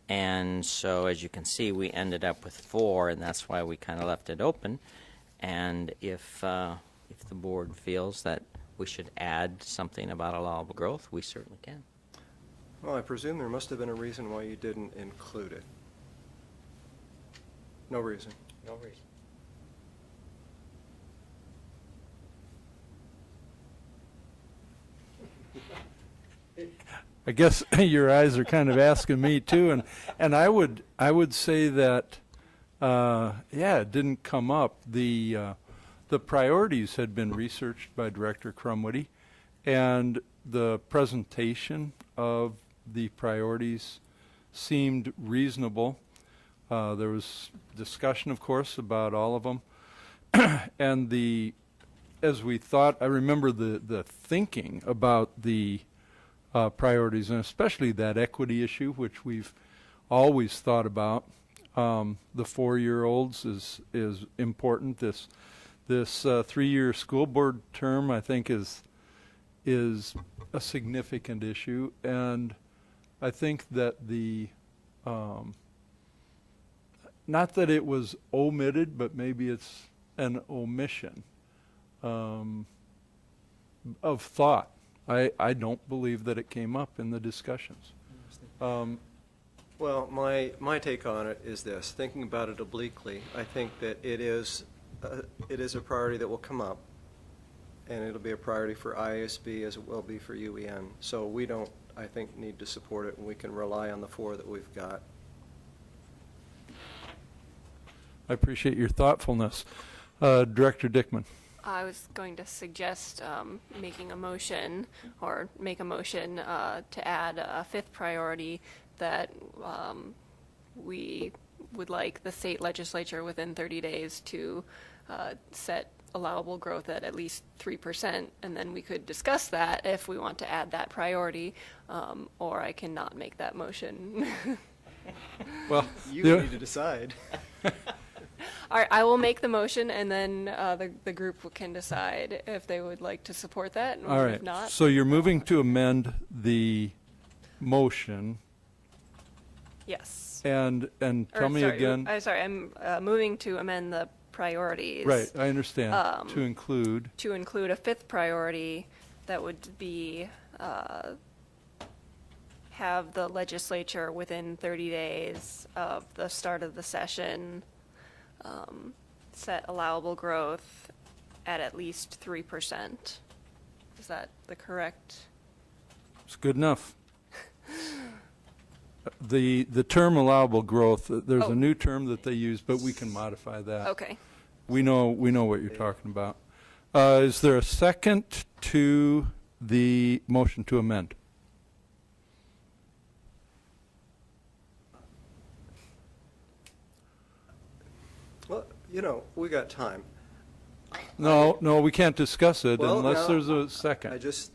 Speaker 2: And so, as you can see, we ended up with 4, and that's why we kind of left it open. And if the board feels that we should add something about allowable growth, we certainly can.
Speaker 6: Well, I presume there must have been a reason why you didn't include it. No reason.
Speaker 2: No reason.
Speaker 1: I guess your eyes are kind of asking me too, and I would say that it didn't come up. The priorities had been researched by Director Crumwitty, and the presentation of the priorities seemed reasonable. There was discussion, of course, about all of them, and as we thought, I remember the thinking about the priorities, and especially that equity issue, which we've always thought about. The 4-year-olds is important. This 3-year school board term, I think, is a significant issue, and I think that not that it was omitted, but maybe it's an omission of thought. I don't believe that it came up in the discussions.
Speaker 6: Well, my take on it is this. Thinking about it obliquely, I think that it is a priority that will come up, and it'll be a priority for IASB as it will be for UEN. So we don't, I think, need to support it, and we can rely on the 4 that we've got.
Speaker 1: I appreciate your thoughtfulness. Director Dickman.
Speaker 8: I was going to suggest making a motion, or make a motion to add a fifth priority that we would like the state legislature within 30 days to set allowable growth at least 3%, and then we could discuss that if we want to add that priority, or I cannot make that motion.
Speaker 1: Well,
Speaker 6: You
Speaker 1: the-
Speaker 6: need to decide.
Speaker 8: All right, I will make the motion, and then the group can decide if they would like to support that,
Speaker 1: all
Speaker 8: or
Speaker 1: right.
Speaker 8: if not.
Speaker 1: So you're moving to amend the motion,
Speaker 8: Yes.
Speaker 1: and tell me again.
Speaker 8: I'm moving to amend the priorities.
Speaker 1: Right, I understand. To include.
Speaker 8: To include a fifth priority that would be have the legislature within 30 days of the start of the session set allowable growth at least 3%. Is that the correct?
Speaker 1: It's good enough. The term allowable growth, there's
Speaker 8: Oh.
Speaker 1: a new term that they use, but we can modify that.
Speaker 8: Okay.
Speaker 1: We know what you're talking about. Is there a second to the motion to amend?
Speaker 6: Well, we got time.
Speaker 1: No, we can't discuss it
Speaker 6: Well,
Speaker 1: unless
Speaker 6: now,
Speaker 1: there's a
Speaker 6: I
Speaker 1: second.
Speaker 6: just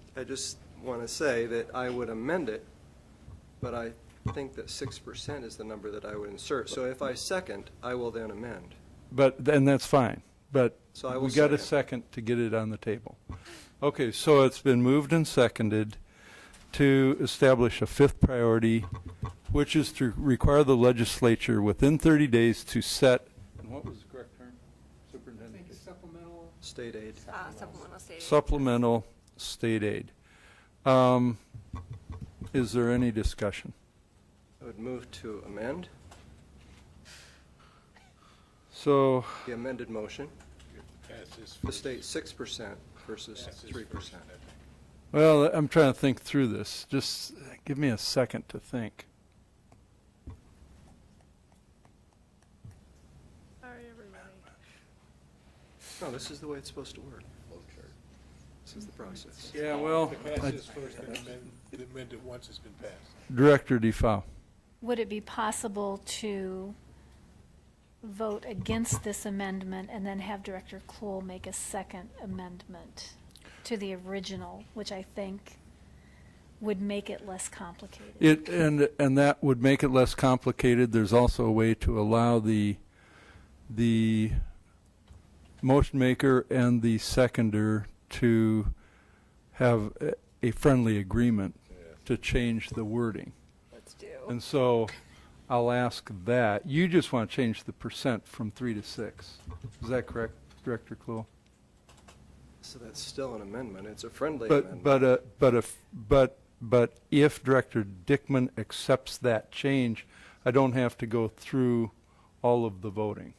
Speaker 6: want to say that I would amend it, but I think that 6% is the number that I would insert. So if I second, I will then amend.
Speaker 1: But then that's fine. But
Speaker 6: So I will
Speaker 1: we got a
Speaker 6: second.
Speaker 1: second to get it on the table. Okay, so it's been moved and seconded to establish a fifth priority, which is to require the legislature within 30 days to set, and what was the correct term? Superintendent?
Speaker 7: Supplemental.
Speaker 6: State aid.
Speaker 8: Supplemental state.
Speaker 1: Supplemental state aid. Is there any discussion?
Speaker 6: I would move to amend
Speaker 1: So,
Speaker 6: the amended motion to state 6% versus 3%.
Speaker 1: well, I'm trying to think through this. Just give me a second to think.
Speaker 8: Sorry, everybody.
Speaker 6: No, this is the way it's supposed to work. This is the process.
Speaker 1: Yeah, well,
Speaker 5: Passes first and amend it once it's been passed.
Speaker 1: Director Defoe.
Speaker 4: Would it be possible to vote against this amendment and then have Director Kloll make a second amendment to the original, which I think would make it less complicated?
Speaker 1: And that would make it less complicated. There's also a way to allow the motion maker and the seconder to have a friendly agreement to change the wording.
Speaker 8: Let's do.
Speaker 1: And so I'll ask that. You just want to change the percent from 3 to 6. Is that correct, Director Klool?
Speaker 6: So that's still an amendment. It's a friendly amendment.
Speaker 1: But if Director Dickman accepts that change, I don't have to go through all of the voting.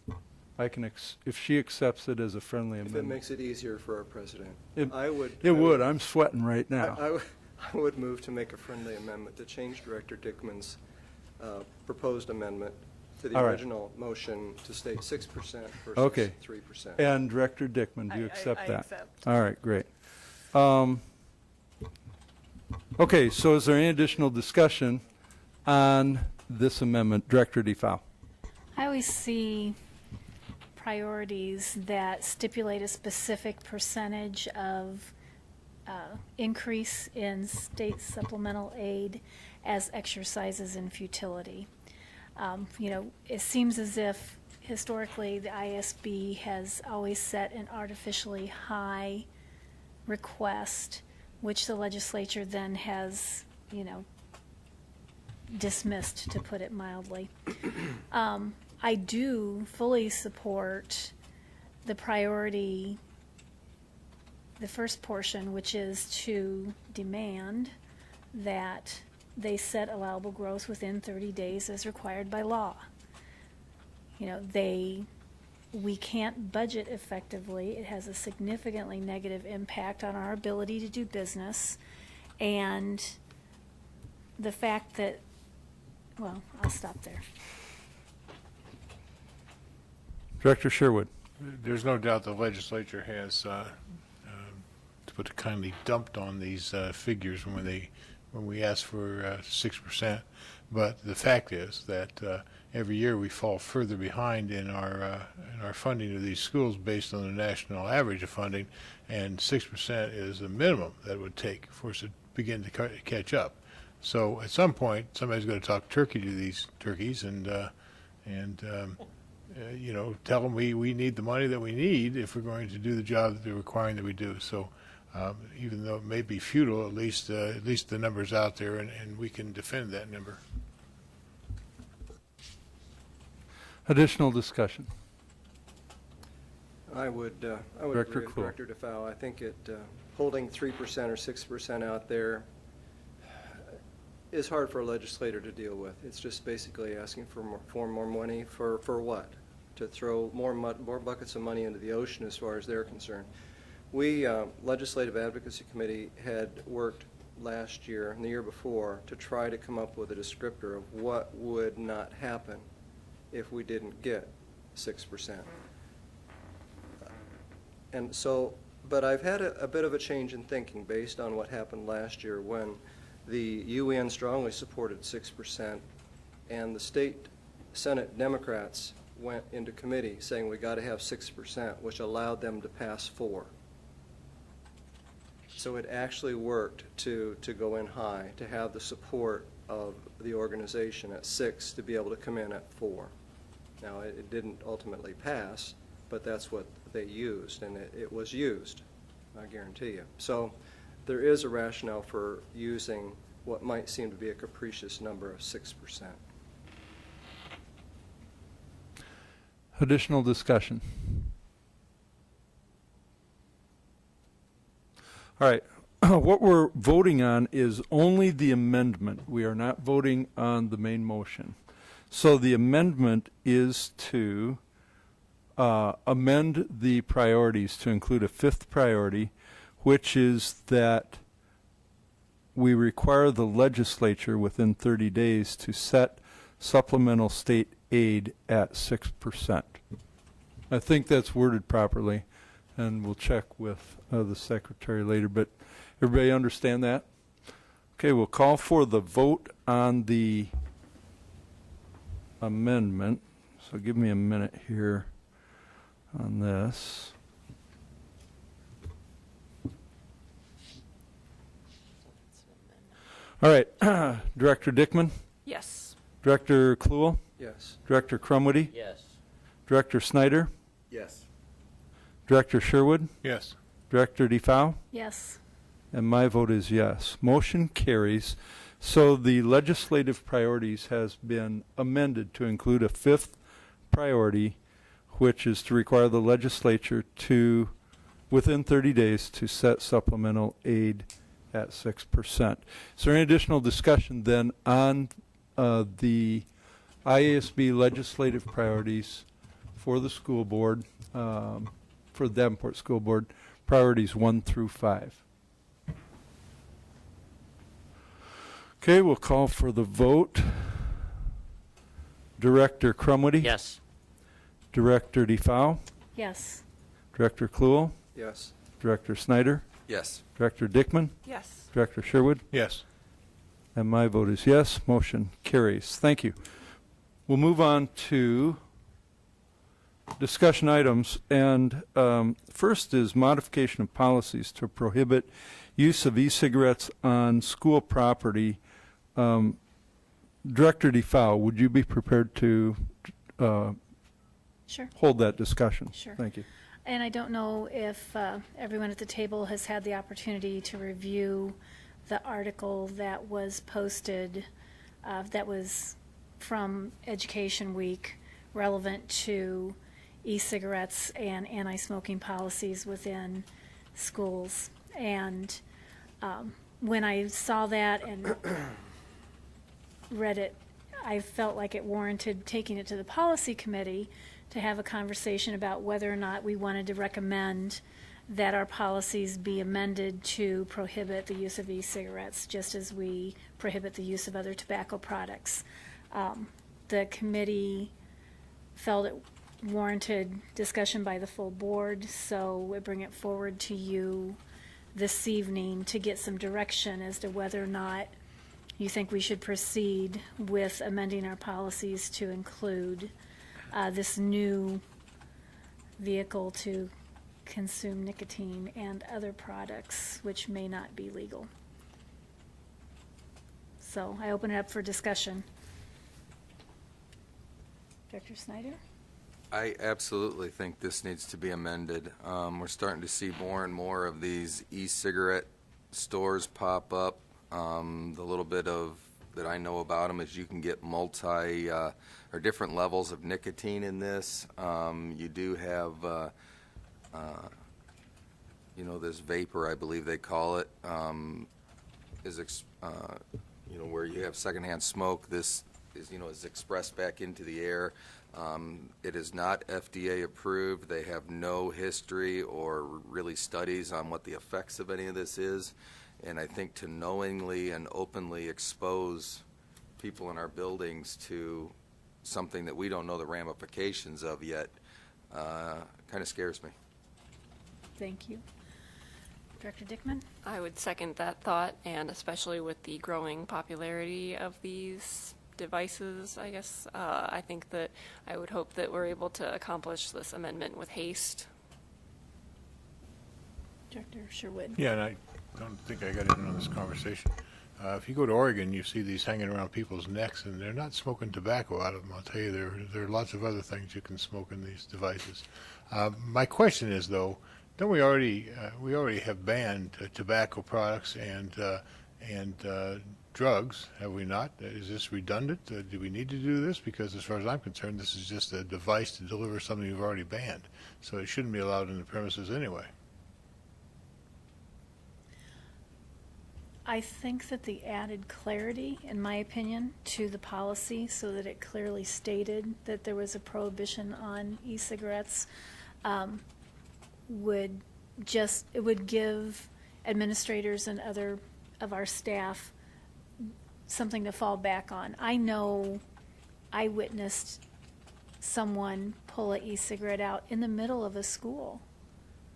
Speaker 1: I can, if she accepts it as a friendly
Speaker 6: If it
Speaker 1: amendment.
Speaker 6: makes it easier for our president,
Speaker 1: It-
Speaker 6: I would.
Speaker 1: It would. I'm sweating right now.
Speaker 6: I would move to make a friendly amendment to change Director Dickman's proposed amendment to the
Speaker 1: All right.
Speaker 6: original motion to state 6%
Speaker 1: Okay.
Speaker 6: versus 3%.
Speaker 1: And Director Dickman, do you accept
Speaker 8: I
Speaker 1: that?
Speaker 8: accept.
Speaker 1: All right, great. Okay, so is there any additional discussion on this amendment? Director Defoe.
Speaker 4: I always see priorities that stipulate a specific percentage of increase in state supplemental aid as exercises in futility. It seems as if historically the ISB has always set an artificially high request, which the legislature then has, dismissed, to put it mildly. I do fully support the priority, the first portion, which is to demand that they set allowable growth within 30 days as required by law. We can't budget effectively. It has a significantly negative impact on our ability to do business. And the fact that, well, I'll stop there.
Speaker 1: Director Sherwood.
Speaker 5: There's no doubt the legislature has, to put it kindly, dumped on these figures when we asked for 6%. But the fact is that every year we fall further behind in our funding of these schools based on the national average of funding, and 6% is the minimum that it would take for us to begin to catch up. So at some point, somebody's going to talk turkey to these turkeys and tell them we need the money that we need if we're going to do the job that they're requiring that we do. So even though it may be futile, at least the number's out there, and we can defend that number.
Speaker 1: Additional discussion.
Speaker 6: I would
Speaker 1: Director
Speaker 6: agree with
Speaker 1: Clue.
Speaker 6: Director DeFau. I think holding 3% or 6% out there is hard for a legislator to deal with. It's just basically asking for more money for what? To throw more buckets of money into the ocean as far as they're concerned. We, Legislative Advocacy Committee, had worked last year and the year before to try to come up with a descriptor of what would not happen if we didn't get 6%. And so, but I've had a bit of a change in thinking based on what happened last year when the UN strongly supported 6% and the state Senate Democrats went into committee saying we got to have 6%, which allowed them to pass 4%. So it actually worked to go in high, to have the support of the organization at 6 to be able to come in at 4. Now, it didn't ultimately pass, but that's what they used, and it was used, I guarantee you. So there is a rationale for using what might seem to be a capricious number of 6%.
Speaker 1: Additional discussion. All right. What we're voting on is only the amendment. We are not voting on the main motion. So the amendment is to amend the priorities to include a 5th priority, which is that we require the legislature within 30 days to set supplemental state aid at 6%. I think that's worded properly, and we'll check with the secretary later, but everybody understand that? Okay, we'll call for the vote on the amendment. So give me a minute here on this. All right, Director Dickman,
Speaker 8: Yes.
Speaker 1: Director Kluel,
Speaker 6: Yes.
Speaker 1: Director Crumwoody,
Speaker 2: Yes.
Speaker 1: Director Snyder,
Speaker 3: Yes.
Speaker 1: Director Sherwood,
Speaker 5: Yes.
Speaker 1: Director DeFau,
Speaker 4: Yes.
Speaker 1: and my vote is yes. Motion carries. So the legislative priorities has been amended to include a 5th priority, which is to require the legislature to, within 30 days, to set supplemental aid at 6%. Is there any additional discussion then on the IASB legislative priorities for the school board, for the Davenport School Board, priorities 1 through 5? Okay, we'll call for the vote. Director Crumwoody?
Speaker 2: Yes.
Speaker 1: Director DeFau?
Speaker 4: Yes.
Speaker 1: Director Kluel?
Speaker 6: Yes.
Speaker 1: Director Snyder?
Speaker 3: Yes.
Speaker 1: Director Dickman?
Speaker 8: Yes.
Speaker 1: Director Sherwood?
Speaker 5: Yes.
Speaker 1: And my vote is yes. Motion carries. Thank you. We'll move on to discussion items. And first is modification of policies to prohibit use of e-cigarettes on school property. Director DeFau, would you be prepared to
Speaker 4: Sure.
Speaker 1: hold that discussion?
Speaker 4: Sure.
Speaker 1: Thank you.
Speaker 4: And I don't know if everyone at the table has had the opportunity to review the article that was posted, that was from Education Week, relevant to e-cigarettes and anti-smoking policies within schools. And when I saw that and read it, I felt like it warranted taking it to the policy committee to have a conversation about whether or not we wanted to recommend that our policies be amended to prohibit the use of e-cigarettes, just as we prohibit the use of other tobacco products. The committee felt it warranted discussion by the full board, so we bring it forward to you this evening to get some direction as to whether or not you think we should proceed with amending our policies to include this new vehicle to consume nicotine and other products which may not be legal. So I open it up for discussion. Director Snyder?
Speaker 3: I absolutely think this needs to be amended. We're starting to see more and more of these e-cigarette stores pop up. The little bit of that I know about them is you can get or different levels of nicotine in this. You do have, this vapor, I believe they call it, where you have secondhand smoke. This is expressed back into the air. It is not FDA approved. They have no history or really studies on what the effects of any of this is. And I think to knowingly and openly expose people in our buildings to something that we don't know the ramifications of yet kind of scares me.
Speaker 4: Thank you. Director Dickman?
Speaker 8: I would second that thought, and especially with the growing popularity of these devices, I guess, I think that I would hope that we're able to accomplish this amendment with haste.
Speaker 4: Director Sherwood?
Speaker 5: Yeah, and I don't think I got in on this conversation. If you go to Oregon, you see these hanging around people's necks, and they're not smoking tobacco out of them. I'll tell you, there are lots of other things you can smoke in these devices. My question is, though, don't we already have banned tobacco products and drugs, have we not? Is this redundant? Do we need to do this? Because as far as I'm concerned, this is just a device to deliver something you've already banned. So it shouldn't be allowed in the premises anyway.
Speaker 4: I think that the added clarity, in my opinion, to the policy so that it clearly stated that there was a prohibition on e-cigarettes would give administrators and other of our staff something to fall back on. I know I witnessed someone pull an e-cigarette out in the middle of a school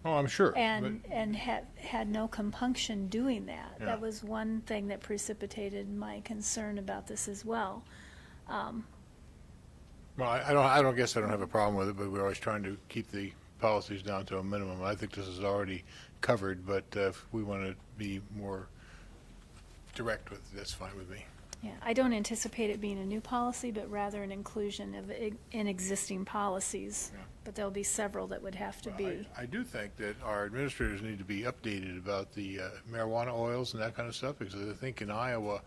Speaker 5: Oh, I'm sure.
Speaker 4: and had no compunction doing that.
Speaker 5: Yeah.
Speaker 4: That was one thing that precipitated my concern about this as well.
Speaker 5: Well, I don't guess I don't have a problem with it, but we're always trying to keep the policies down to a minimum. I think this is already covered, but if we want to be more direct with it, that's fine with me.
Speaker 4: Yeah, I don't anticipate it being a new policy, but rather an inclusion of in existing policies.
Speaker 5: Yeah.
Speaker 4: But there'll be several that would have to be.
Speaker 5: I do think that our administrators need to be updated about the marijuana oils and that kind of stuff, because I think in Iowa,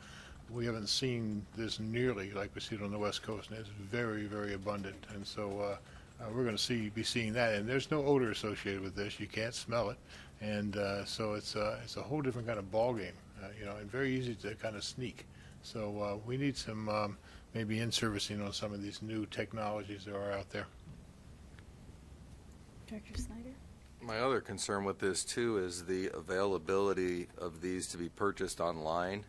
Speaker 5: we haven't seen this nearly like we see it on the West Coast, and it's very, very abundant. And so we're going to be seeing that. And there's no odor associated with this. You can't smell it. And so it's a whole different kind of ballgame, and very easy to kind of sneak. So we need some maybe in-servicing on some of these new technologies that are out there.
Speaker 4: Director Snyder?
Speaker 3: My other concern with this, too, is the availability of these to be purchased online,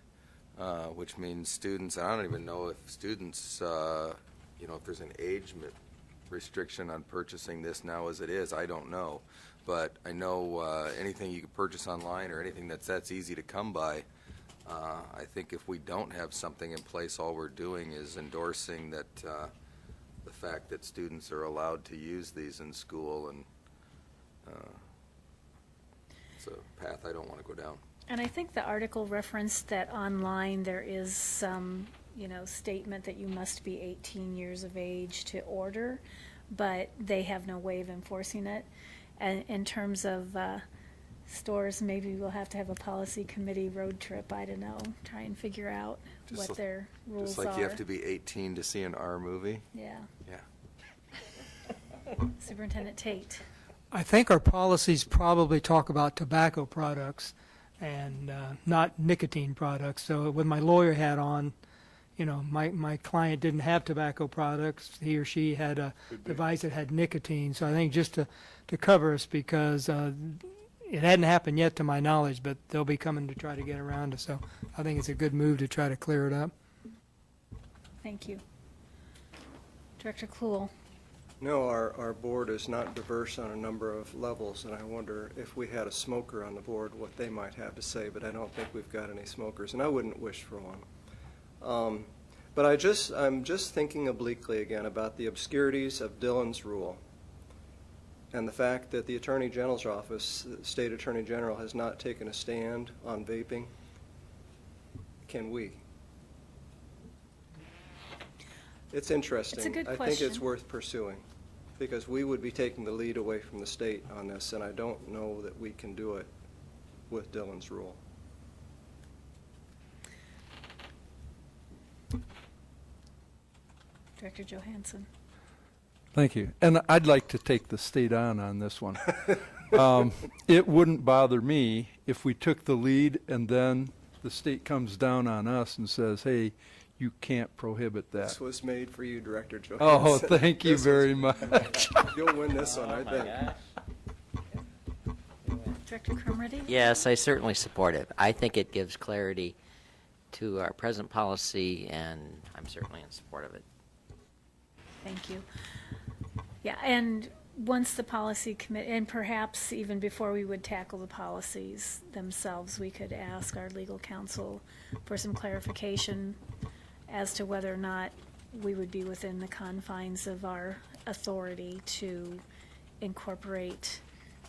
Speaker 3: which means students, and I don't even know if students, if there's an age restriction on purchasing this now as it is, I don't know. But I know anything you can purchase online or anything that's easy to come by, I think if we don't have something in place, all we're doing is endorsing that the fact that students are allowed to use these in school, and it's a path I don't want to go down.
Speaker 4: And I think the article referenced that online there is some, statement that you must be 18 years of age to order, but they have no way of enforcing it. And in terms of stores, maybe we'll have to have a policy committee road trip, I don't know, try and figure out what their rules
Speaker 3: Just like
Speaker 4: are.
Speaker 3: you have to be 18 to see an R movie?
Speaker 4: Yeah.
Speaker 3: Yeah.
Speaker 4: Superintendent Tate.
Speaker 7: I think our policies probably talk about tobacco products and not nicotine products. So with my lawyer hat on, my client didn't have tobacco products. He or she had a device that had nicotine. So I think just to cover us, because it hadn't happened yet to my knowledge, but they'll be coming to try to get around it. So I think it's a good move to try to clear it up.
Speaker 4: Thank you. Director Kluhl.
Speaker 6: No, our board is not diverse on a number of levels, and I wonder if we had a smoker on the board, what they might have to say, but I don't think we've got any smokers, and I wouldn't wish for one. But I'm just thinking obliquely again about the obscurities of Dillon's rule and the fact that the Attorney General's office, the State Attorney General, has not taken a stand on vaping. Can we? It's interesting.
Speaker 4: It's a good
Speaker 6: I think it's
Speaker 4: question.
Speaker 6: worth pursuing, because we would be taking the lead away from the state on this, and I don't know that we can do it with Dillon's rule.
Speaker 4: Director Johansson.
Speaker 1: Thank you. And I'd like to take the state on this one. It wouldn't bother me if we took the lead and then the state comes down on us and says, hey, you can't prohibit that.
Speaker 6: This was made for you, Director Johansson.
Speaker 1: Oh, thank you
Speaker 6: This was-
Speaker 1: very much.
Speaker 6: You'll win this one, I think.
Speaker 4: Director Crumready?
Speaker 2: Yes, I certainly support it. I think it gives clarity to our present policy, and I'm certainly in support of it.
Speaker 4: Thank you. Yeah, and once the policy commit, and perhaps even before we would tackle the policies themselves, we could ask our legal counsel for some clarification as to whether or not we would be within the confines of our authority to incorporate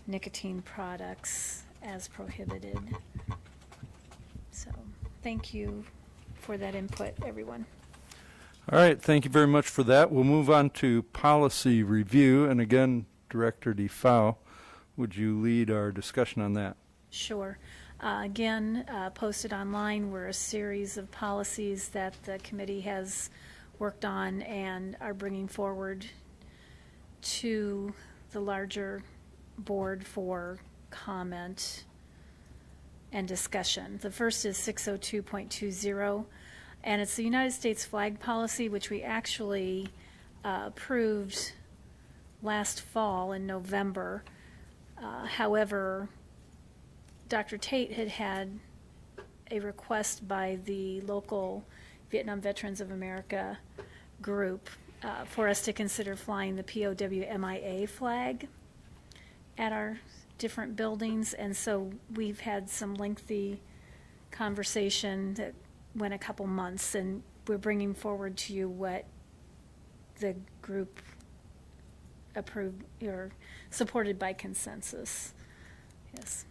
Speaker 4: nicotine products as prohibited. So, thank you for that input, everyone.
Speaker 1: All right, thank you very much for that. We'll move on to policy review. And again, Director DeFau, would you lead our discussion on that?
Speaker 4: Sure. Again, posted online were a series of policies that the committee has worked on and are bringing forward to the larger board for comment and discussion. The first is 602.20, and it's the United States flag policy, which we actually approved last fall in November. However, Dr. Tate had a request by the local Vietnam Veterans of America group for us to consider flying the POW-MIA flag at our different buildings, and so we've had some lengthy conversation that went a couple months, and we're bringing forward to you what the group approved or supported by consensus. Yes.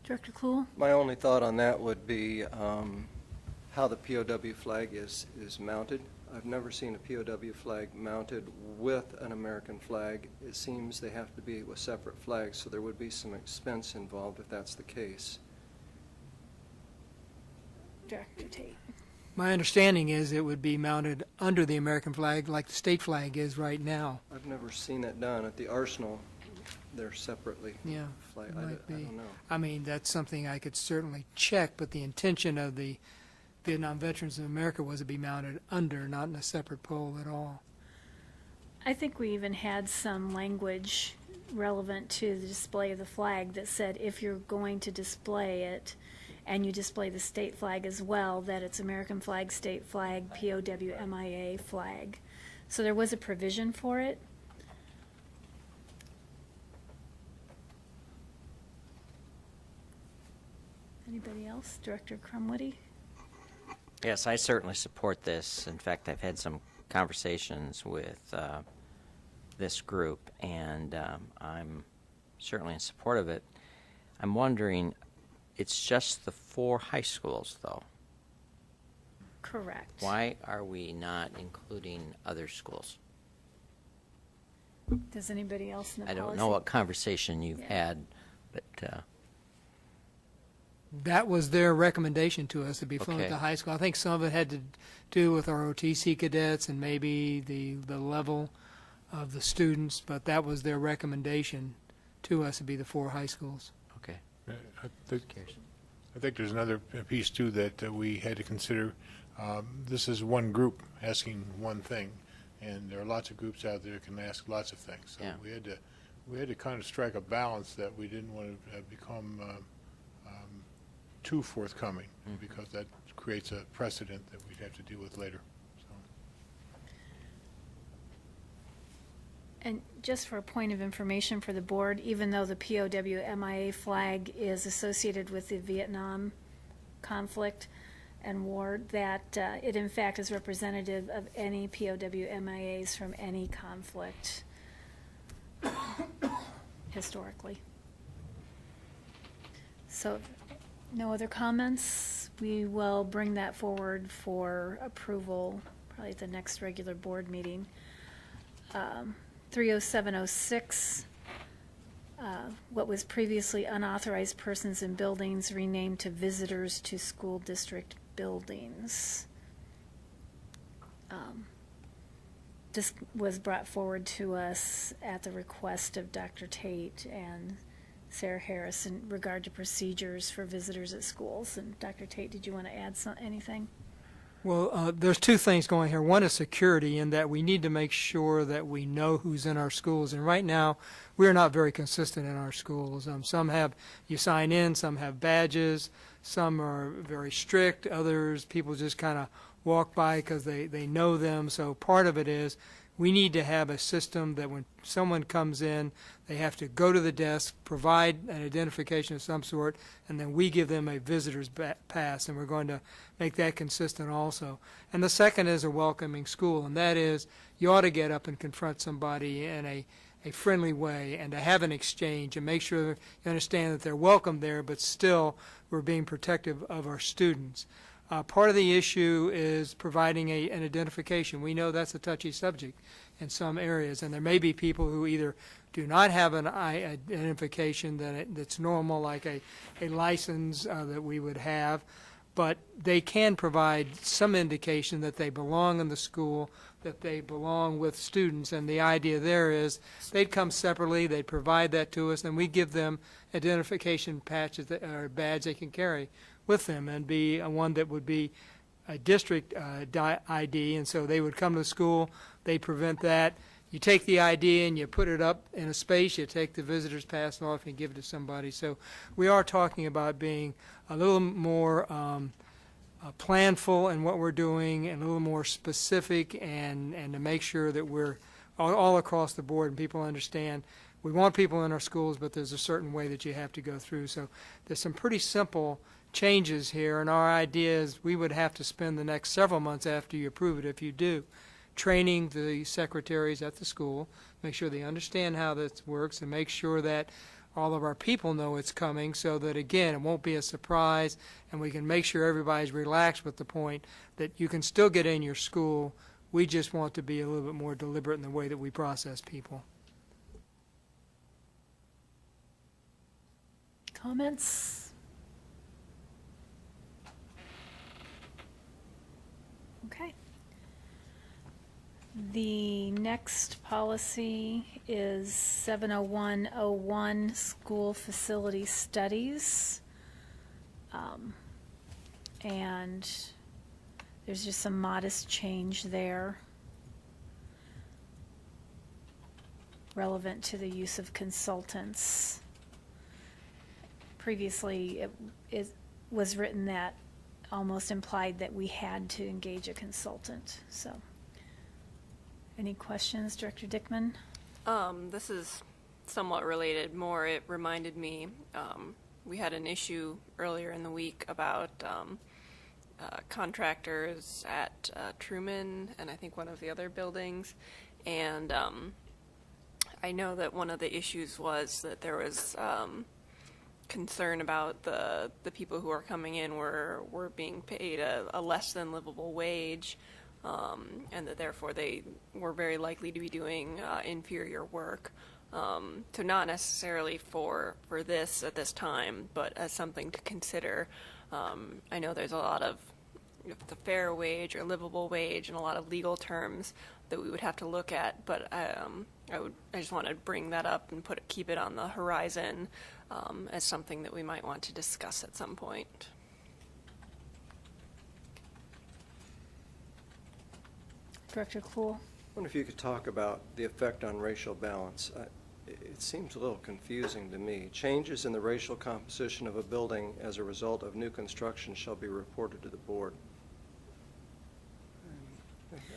Speaker 4: Director Kluhl?
Speaker 6: My only thought on that would be how the POW flag is mounted. I've never seen a POW flag mounted with an American flag. It seems they have to be with separate flags, so there would be some expense involved if that's the case.
Speaker 4: Director Tate?
Speaker 7: My understanding is it would be mounted under the American flag like the state flag is right now.
Speaker 6: I've never seen that done. At the Arsenal, they're separately
Speaker 7: Yeah,
Speaker 6: flagged.
Speaker 7: it
Speaker 6: I
Speaker 7: might be.
Speaker 6: don't know.
Speaker 7: I mean, that's something I could certainly check, but the intention of the Vietnam Veterans of America was to be mounted under, not in a separate pole at all.
Speaker 4: I think we even had some language relevant to the display of the flag that said if you're going to display it and you display the state flag as well, that it's American flag, state flag, POW-MIA flag. So there was a provision for it. Anybody else? Director Crumwoody?
Speaker 2: Yes, I certainly support this. In fact, I've had some conversations with this group, and I'm certainly in support of it. I'm wondering, it's just the 4 high schools, though.
Speaker 4: Correct.
Speaker 2: Why are we not including other schools?
Speaker 4: Does anybody else in the
Speaker 2: I
Speaker 4: policy?
Speaker 2: don't know what conversation you've
Speaker 4: Yeah.
Speaker 2: had, but
Speaker 7: That was their recommendation to us to be flown at
Speaker 2: Okay.
Speaker 7: the high school. I think some of it had to do with our OTC cadets and maybe the level of the students, but that was their recommendation to us to be the 4 high schools.
Speaker 2: okay.
Speaker 5: I think there's another piece too that we had to consider. This is one group asking one thing, and there are lots of groups out there that can ask lots of things. So
Speaker 2: Yeah.
Speaker 5: we had to kind of strike a balance that we didn't want to become too forthcoming, because that creates a precedent that we'd have to deal with later. So.
Speaker 4: And just for a point of information for the board, even though the POW MIA flag is associated with the Vietnam conflict and war, that it in fact is representative of any POW MIAs from any conflict historically. So, no other comments? We will bring that forward for approval probably at the next regular board meeting. 30706, what was previously unauthorized persons in buildings renamed to visitors to school district buildings. This was brought forward to us at the request of Dr. Tate and Sarah Harris in regard to procedures for visitors at schools. And Dr. Tate, did you want to add anything?
Speaker 7: Well, there's two things going here. One is security, in that we need to make sure that we know who's in our schools. And right now, we're not very consistent in our schools. Some have, you sign in, some have badges, some are very strict, others, people just kind of walk by because they know them. So part of it is we need to have a system that when someone comes in, they have to go to the desk, provide an identification of some sort, and then we give them a visitor's pass, and we're going to make that consistent also. And the second is a welcoming school, and that is you ought to get up and confront somebody in a friendly way and to have an exchange and make sure you understand that they're welcome there, but still we're being protective of our students. Part of the issue is providing an identification. We know that's a touchy subject in some areas, and there may be people who either do not have an identification that's normal, like a license that we would have, but they can provide some indication that they belong in the school, that they belong with students, and the idea there is they'd come separately, they'd provide that to us, and we give them identification patches or badge they can carry with them, and be one that would be a district ID, and so they would come to the school, they prevent that. You take the ID and you put it up in a space, you take the visitor's pass off and give it to somebody. So we are talking about being a little more planful in what we're doing and a little more specific, and to make sure that we're all across the board and people understand we want people in our schools, but there's a certain way that you have to go through. So there's some pretty simple changes here, and our idea is we would have to spend the next several months after you approve it, if you do, training the secretaries at the school, make sure they understand how this works, and make sure that all of our people know it's coming, so that, again, it won't be a surprise, and we can make sure everybody's relaxed with the point that you can still get in your school. We just want to be a little bit more deliberate in the way that we process people.
Speaker 4: Comments? Okay. The next policy is 70101, school facility studies. And there's just some modest change there relevant to the use of consultants. Previously, it was written that almost implied that we had to engage a consultant. So, any questions, Director Dickman?
Speaker 8: This is somewhat related. More, it reminded me, we had an issue earlier in the week about contractors at Truman and I think one of the other buildings. And I know that one of the issues was that there was concern about the people who are coming in were being paid a less than livable wage, and that therefore they were very likely to be doing inferior work. So not necessarily for this at this time, but as something to consider. I know there's a lot of the fair wage or livable wage and a lot of legal terms that we would have to look at, but I just want to bring that up and keep it on the horizon as something that we might want to discuss at some point.
Speaker 4: Director Klool?
Speaker 6: I wonder if you could talk about the effect on racial balance. It seems a little confusing to me. Changes in the racial composition of a building as a result of new construction shall be reported to the board.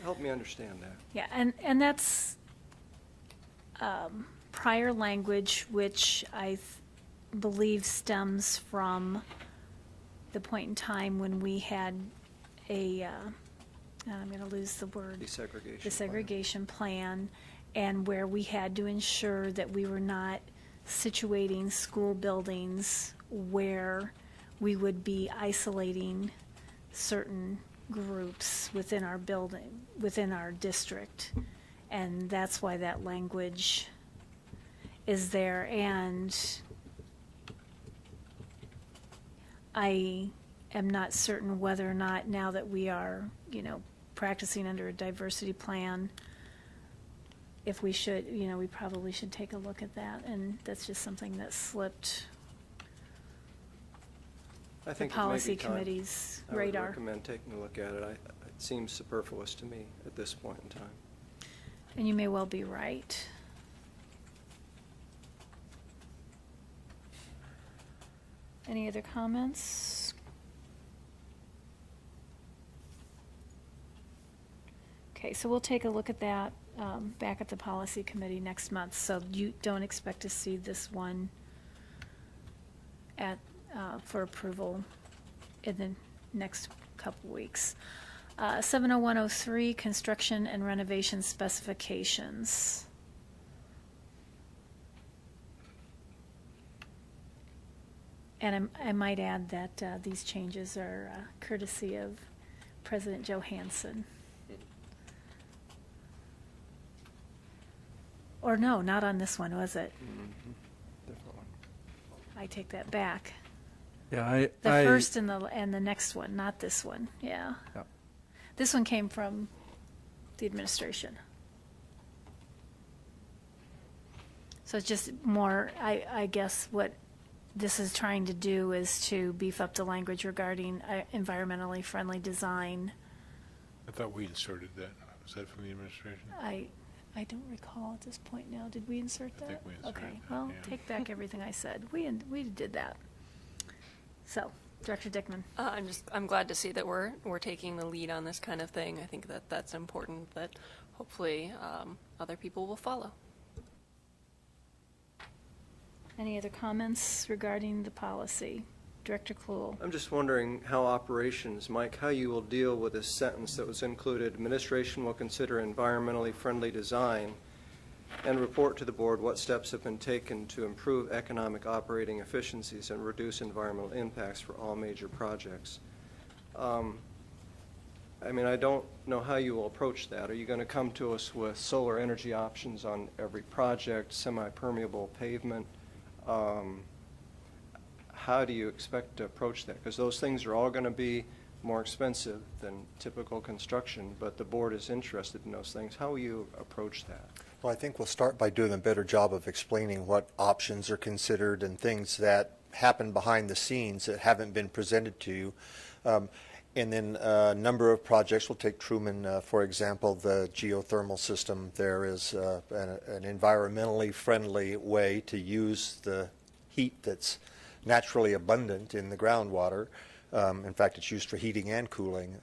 Speaker 6: Help me understand that.
Speaker 4: Yeah, and that's prior language, which I believe stems from the point in time when we had I'm going to lose the word.
Speaker 6: Desegregation.
Speaker 4: The segregation plan, and where we had to ensure that we were not situating school buildings where we would be isolating certain groups within our building, within our district. And that's why that language is there. And I am not certain whether or not, now that we are, practicing under a diversity plan, if we should, we probably should take a look at that. And that's just something that slipped
Speaker 6: I
Speaker 4: the
Speaker 6: think it may be
Speaker 4: policy
Speaker 6: time.
Speaker 4: committee's
Speaker 6: I would
Speaker 4: radar.
Speaker 6: recommend taking a look at it. It seems superfluous to me at this point in time.
Speaker 4: And you may well be right. Any other comments? Okay, so we'll take a look at that back at the policy committee next month. So you don't expect to see this one for approval in the next couple weeks. 70103, construction and renovation specifications. And I might add that these changes are courtesy of President Johansson. Or no, not on this one, was it?
Speaker 6: Different one.
Speaker 4: I take that back.
Speaker 1: Yeah,
Speaker 4: The first and the next one, not this one, yeah.
Speaker 1: Yeah.
Speaker 4: This one came from the administration. So it's just more, I guess what this is trying to do is to beef up the language regarding environmentally friendly design.
Speaker 5: I thought we inserted that. Was that from the administration?
Speaker 4: I don't recall at this point now. Did we insert that?
Speaker 5: I think we inserted
Speaker 4: Okay,
Speaker 5: that,
Speaker 4: well,
Speaker 5: yeah.
Speaker 4: take back everything I said. We did that. So, Director Dickman.
Speaker 8: I'm glad to see that we're taking the lead on this kind of thing. I think that that's important, that hopefully other people will follow.
Speaker 4: Any other comments regarding the policy? Director Kluhl.
Speaker 6: I'm just wondering how operations, Mike, how you will deal with this sentence that was included. Administration will consider environmentally friendly design and report to the board what steps have been taken to improve economic operating efficiencies and reduce environmental impacts for all major projects. I don't know how you will approach that. Are you going to come to us with solar energy options on every project, semi-permeable pavement? How do you expect to approach that? Because those things are all going to be more expensive than typical construction, but the board is interested in those things. How will you approach that?
Speaker 10: Well, I think we'll start by doing a better job of explaining what options are considered and things that happen behind the scenes that haven't been presented to you. And then a number of projects, we'll take Truman, for example, the geothermal system. There is an environmentally friendly way to use the heat that's naturally abundant in the groundwater. In fact, it's used for heating and cooling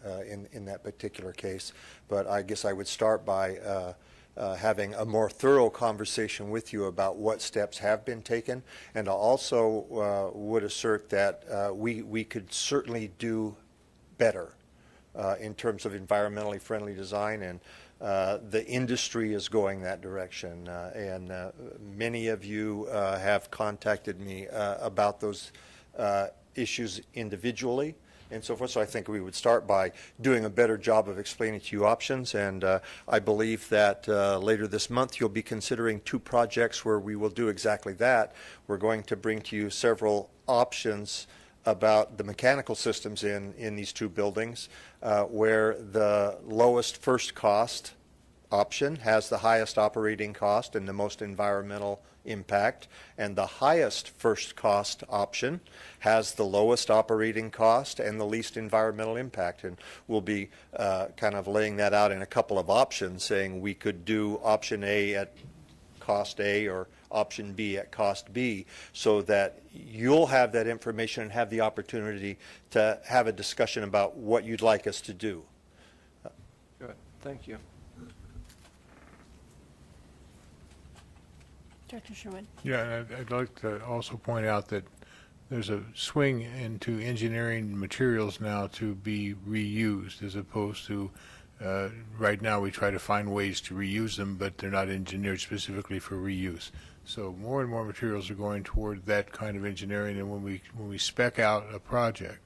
Speaker 10: in that particular case. But I guess I would start by having a more thorough conversation with you about what steps have been taken. And I also would assert that we could certainly do better in terms of environmentally friendly design, and the industry is going that direction. And many of you have contacted me about those issues individually and so forth. So I think we would start by doing a better job of explaining to you options. And I believe that later this month you'll be considering 2 projects where we will do exactly that. We're going to bring to you several options about the mechanical systems in these 2 buildings, where the lowest first cost option has the highest operating cost and the most environmental impact, and the highest first cost option has the lowest operating cost and the least environmental impact. And we'll be kind of laying that out in a couple of options, saying we could do option A at cost A or option B at cost B, so that you'll have that information and have the opportunity to have a discussion about what you'd like us to do.
Speaker 6: Good, thank you.
Speaker 4: Director Sherwood?
Speaker 5: Yeah, and I'd like to also point out that there's a swing into engineering materials now to be reused as opposed to, right now we try to find ways to reuse them, but they're not engineered specifically for reuse. So more and more materials are going toward that kind of engineering, and when we spec out a project,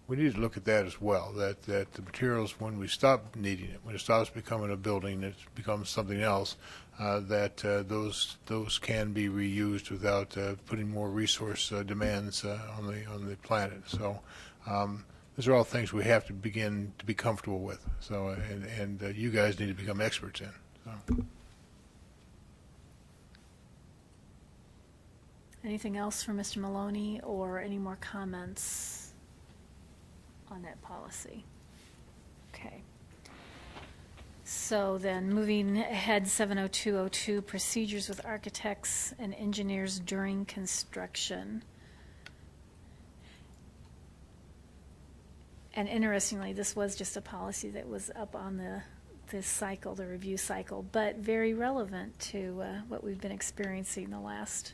Speaker 5: we need to look at that as well, that the materials, when we stop needing it, when it stops becoming a building, it becomes something else, those can be reused without putting more resource demands on the planet. So those are all things we have to begin to be comfortable with. So and you guys need to become experts in. So.
Speaker 4: Anything else for Mr. Maloney, or any more comments on that policy? Okay. So then, moving ahead, 70202, procedures with architects and engineers during construction. And interestingly, this was just a policy that was up on this cycle, the review cycle, but very relevant to what we've been experiencing the last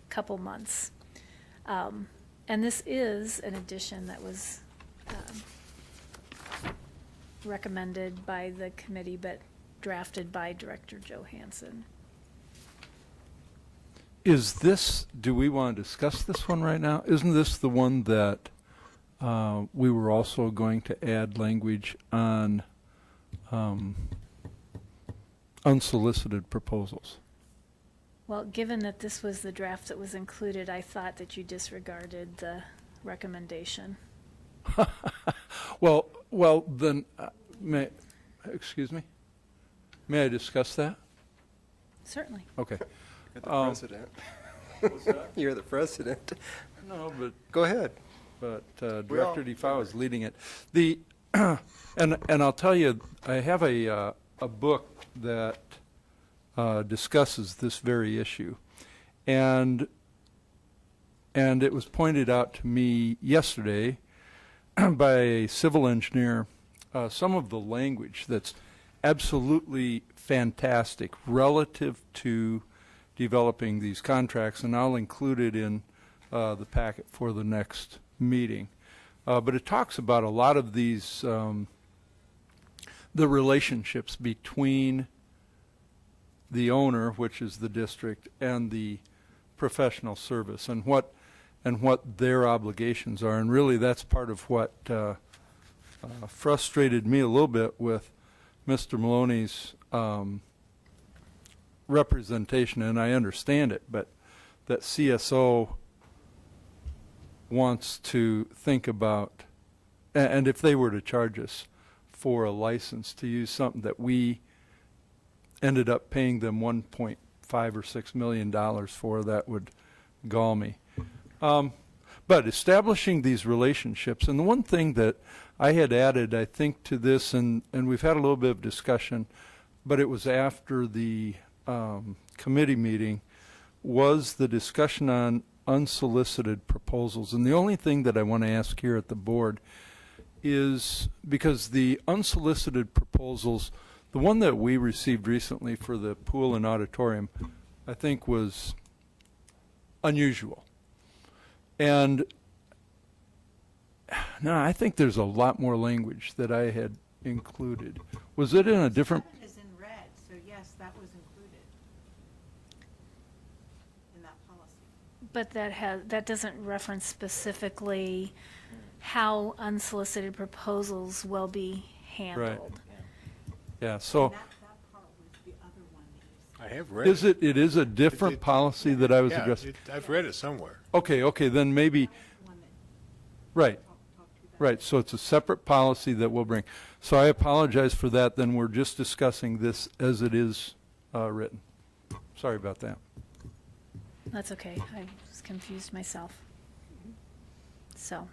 Speaker 4: couple months. And this is an addition that was recommended by the committee, but drafted by Director Johansson.
Speaker 1: Is this, do we want to discuss this one right now? Isn't this the one that we were also going to add language on unsolicited proposals?
Speaker 4: Well, given that this was the draft that was included, I thought that you disregarded the recommendation.
Speaker 1: Well, then, excuse me? May I discuss that?
Speaker 4: Certainly.
Speaker 1: Okay.
Speaker 6: You're the president. You're the president.
Speaker 1: No, but
Speaker 6: Go ahead.
Speaker 1: Director DeFau is leading it. And I'll tell you, I have a book that discusses this very issue, and it was pointed out to me yesterday by a civil engineer, some of the language that's absolutely fantastic relative to developing these contracts, and I'll include it in the packet for the next meeting. But it talks about a lot of these, the relationships between the owner, which is the district, and the professional service, and what their obligations are. And really, that's part of what frustrated me a little bit with Mr. Maloney's representation, and I understand it, but that CSO wants to think about, and if they were to charge us for a license to use something that we ended up paying them $1.5 or $6 million for, that would gall me. But establishing these relationships, and the one thing that I had added, I think, to this, and we've had a little bit of discussion, but it was after the committee meeting, was the discussion on unsolicited proposals. And the only thing that I want to ask here at the board is, because the unsolicited proposals, the one that we received recently for the pool and auditorium, I think was unusual. And no, I think there's a lot more language that I had included. Was it in a different?
Speaker 11: 7 is in red, so yes, that was included in that policy.
Speaker 4: But that doesn't reference specifically how unsolicited proposals will be handled.
Speaker 1: Yeah, so
Speaker 11: That part was the other one that you
Speaker 5: I have read
Speaker 1: is it is a different policy that I was
Speaker 5: Yeah,
Speaker 1: addressing?
Speaker 5: I've read it somewhere.
Speaker 1: Okay, then maybe,
Speaker 11: the one that
Speaker 1: right.
Speaker 11: talked to that.
Speaker 1: Right, so it's a separate policy that we'll bring. So I apologize for that, then we're just discussing this as it is written. Sorry about that.
Speaker 4: That's okay. I was confused myself. So,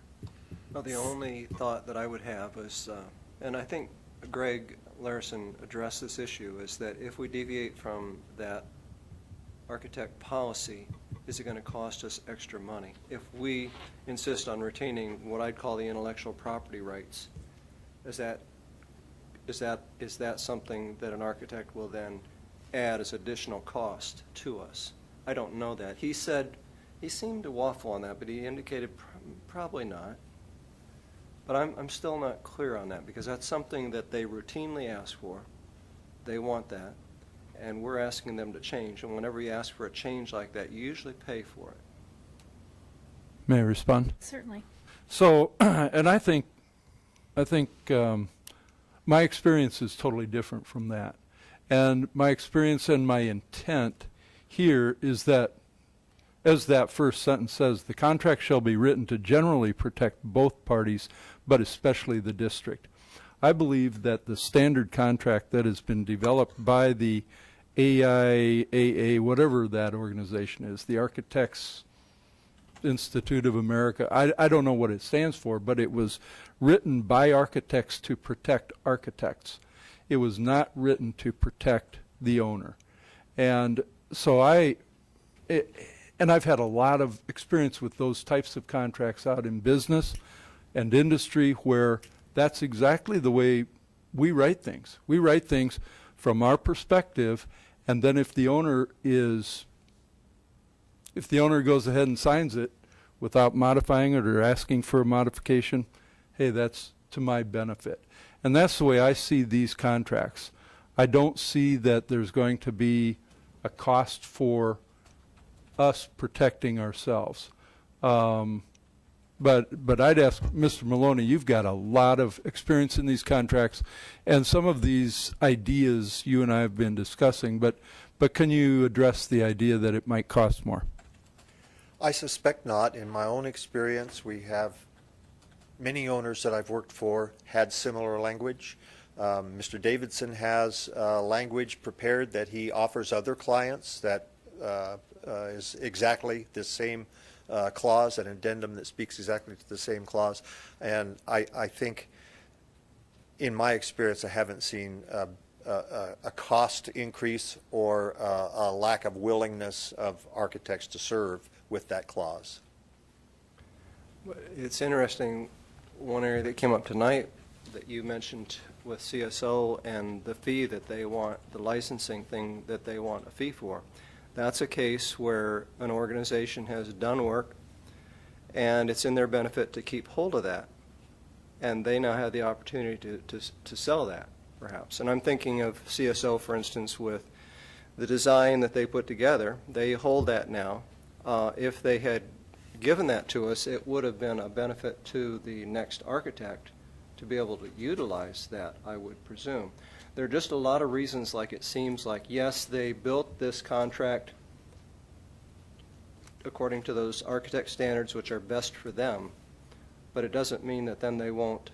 Speaker 6: Well, the only thought that I would have is, and I think Greg Larson addressed this issue, is that if we deviate from that architect policy, is it going to cost us extra money? If we insist on retaining what I'd call the intellectual property rights, is that something that an architect will then add as additional cost to us. I don't know that. He seemed to waffle on that, but he indicated probably not. But I'm still not clear on that, because that's something that they routinely ask for. They want that, and we're asking them to change. And whenever you ask for a change like that, you usually pay for it.
Speaker 1: May I respond?
Speaker 4: Certainly.
Speaker 1: So, and I think my experience is totally different from that. And my experience and my intent here is that, as that first sentence says, the contract shall be written to generally protect both parties, but especially the district. I believe that the standard contract that has been developed by the AIAA, whatever that organization is, the Architects Institute of America, I don't know what it stands for, but it was written by architects to protect architects. It was not written to protect the owner. And so and I've had a lot of experience with those types of contracts out in business and industry, where that's exactly the way we write things. We write things from our perspective, and then if the owner goes ahead and signs it without modifying it or asking for a modification, hey, that's to my benefit. And that's the way I see these contracts. I don't see that there's going to be a cost for us protecting ourselves. But I'd ask Mr. Maloney, you've got a lot of experience in these contracts, and some of these ideas you and I have been discussing, but can you address the idea that it might cost more?
Speaker 10: I suspect not. In my own experience, we have many owners that I've worked for had similar language. Mr. Davidson has language prepared that he offers other clients that is exactly the same clause, an addendum that speaks exactly to the same clause. And I think, in my experience, I haven't seen a cost increase or a lack of willingness of architects to serve with that clause.
Speaker 6: It's interesting, one area that came up tonight that you mentioned with CSO and the fee that they want, the licensing thing that they want a fee for. That's a case where an organization has done work and it's in their benefit to keep hold of that. And they now have the opportunity to sell that, perhaps. And I'm thinking of CSO, for instance, with the design that they put together. They hold that now. If they had given that to us, it would have been a benefit to the next architect to be able to utilize that, I would presume. There are just a lot of reasons, like it seems like, yes, they built this contract according to those architect standards which are best for them, but it doesn't mean that then they won't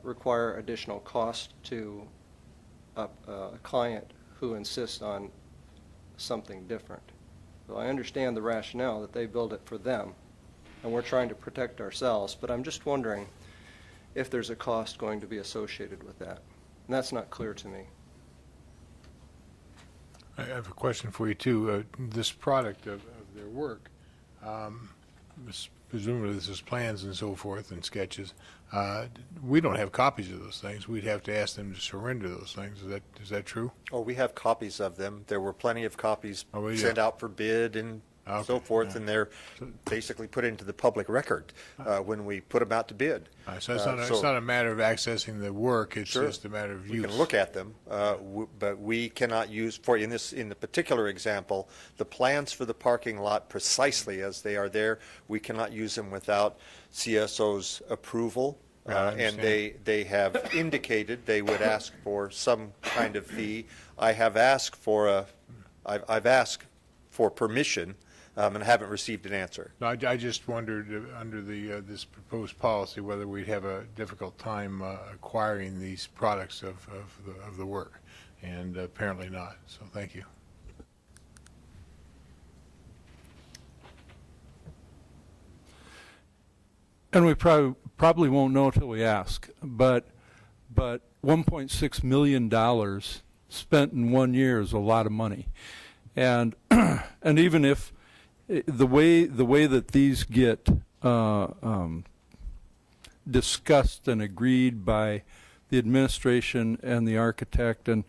Speaker 6: require additional cost to a client who insists on something different. So I understand the rationale that they build it for them, and we're trying to protect ourselves, but I'm just wondering if there's a cost going to be associated with that. And that's not clear to me.
Speaker 5: I have a question for you, too. This product of their work, presumably this is plans and so forth and sketches. We don't have copies of those things. We'd have to ask them to surrender those things. Is that true?
Speaker 10: Oh, we have copies of them. There were plenty of copies sent out for bid and so forth, and they're basically put into the public record when we put them out to bid.
Speaker 5: So it's not a matter of accessing the work. It's
Speaker 10: Sure.
Speaker 5: just a matter of use.
Speaker 10: We can look at them, but we cannot use, in the particular example, the plans for the parking lot precisely as they are there. We cannot use them without CSO's approval. And they have indicated they would ask for some kind of fee. I've asked for permission and haven't received an answer.
Speaker 5: No, I just wondered, under this proposed policy, whether we'd have a difficult time acquiring these products of the work, and apparently not. So thank you.
Speaker 1: And we probably won't know until we ask, but $1.6 million spent in 1 year is a lot of money. And even if the way that these get discussed and agreed by the administration and the architect and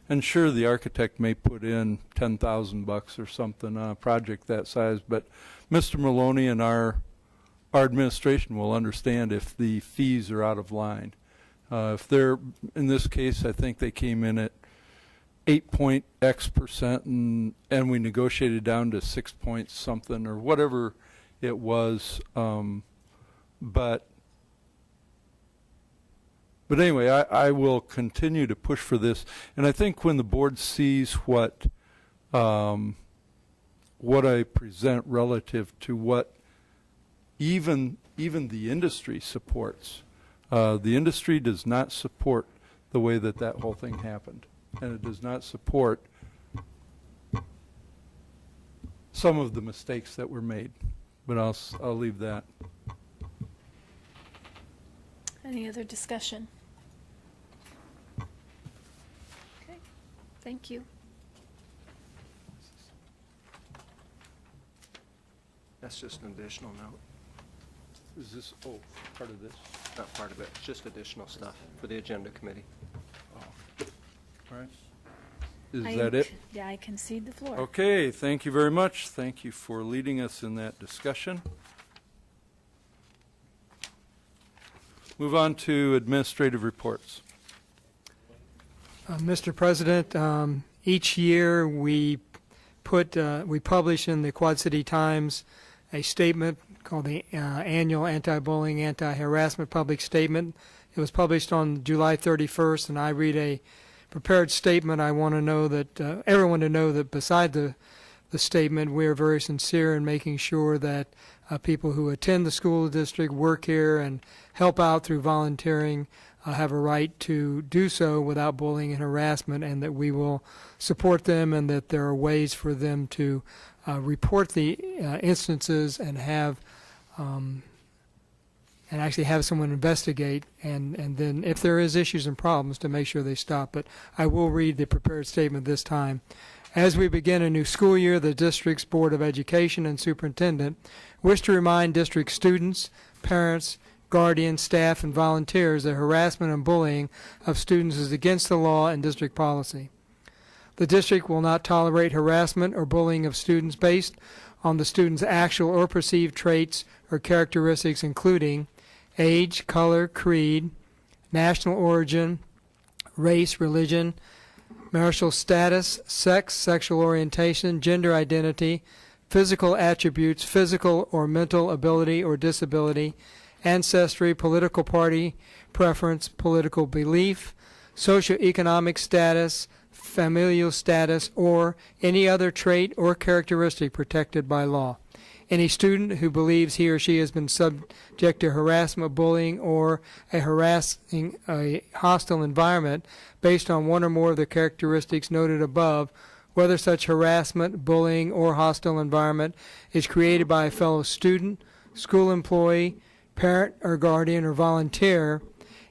Speaker 1: And sure, the architect may put in $10,000 or something on a project that size, but Mr. Maloney and our administration will understand if the fees are out of line. If they're, in this case, I think they came in at 8.x%, and we negotiated down to 6 point something or whatever it was. But anyway, I will continue to push for this, and I think when the board sees what I present relative to what even the industry supports, the industry does not support the way that whole thing happened, and it does not support some of the mistakes that were made. But I'll leave that.
Speaker 4: Any other discussion? Okay, thank you.
Speaker 6: That's just an additional note,
Speaker 1: Is this part of this?
Speaker 6: not part of it. It's just additional stuff for the agenda committee.
Speaker 1: All right. Is
Speaker 4: I
Speaker 1: that it?
Speaker 4: Yeah, I concede the floor.
Speaker 1: Okay, thank you very much. Thank you for leading us in that discussion. Move on to administrative reports.
Speaker 7: Mr. President, each year we publish in the Quad City Times a statement called the Annual Anti-Bullying, Anti-Harassment Public Statement. It was published on July 31st, and I read a prepared statement. I want to know that everyone to know that beside the statement, we are very sincere in making sure that people who attend the school district, work here, and help out through volunteering have a right to do so without bullying and harassment, and that we will support them, and that there are ways for them to report the instances and have and actually have someone investigate, and then if there is issues and problems, to make sure they stop. But I will read the prepared statement this time. As we begin a new school year, the district's Board of Education and Superintendent wish to remind district students, parents, guardians, staff, and volunteers that harassment and bullying of students is against the law and district policy. The district will not tolerate harassment or bullying of students based on the student's actual or perceived traits or characteristics, including age, color, creed, national origin, race, religion, marital status, sex, sexual orientation, gender identity, physical attributes, physical or mental ability or disability, ancestry, political party preference, political belief, socioeconomic status, familial status, or any other trait or characteristic protected by law. Any student who believes he or she has been subject to harassment, bullying, or a hostile environment based on one or more of the characteristics noted above, whether such harassment, bullying, or hostile environment is created by a fellow student, school employee, parent or guardian, or volunteer,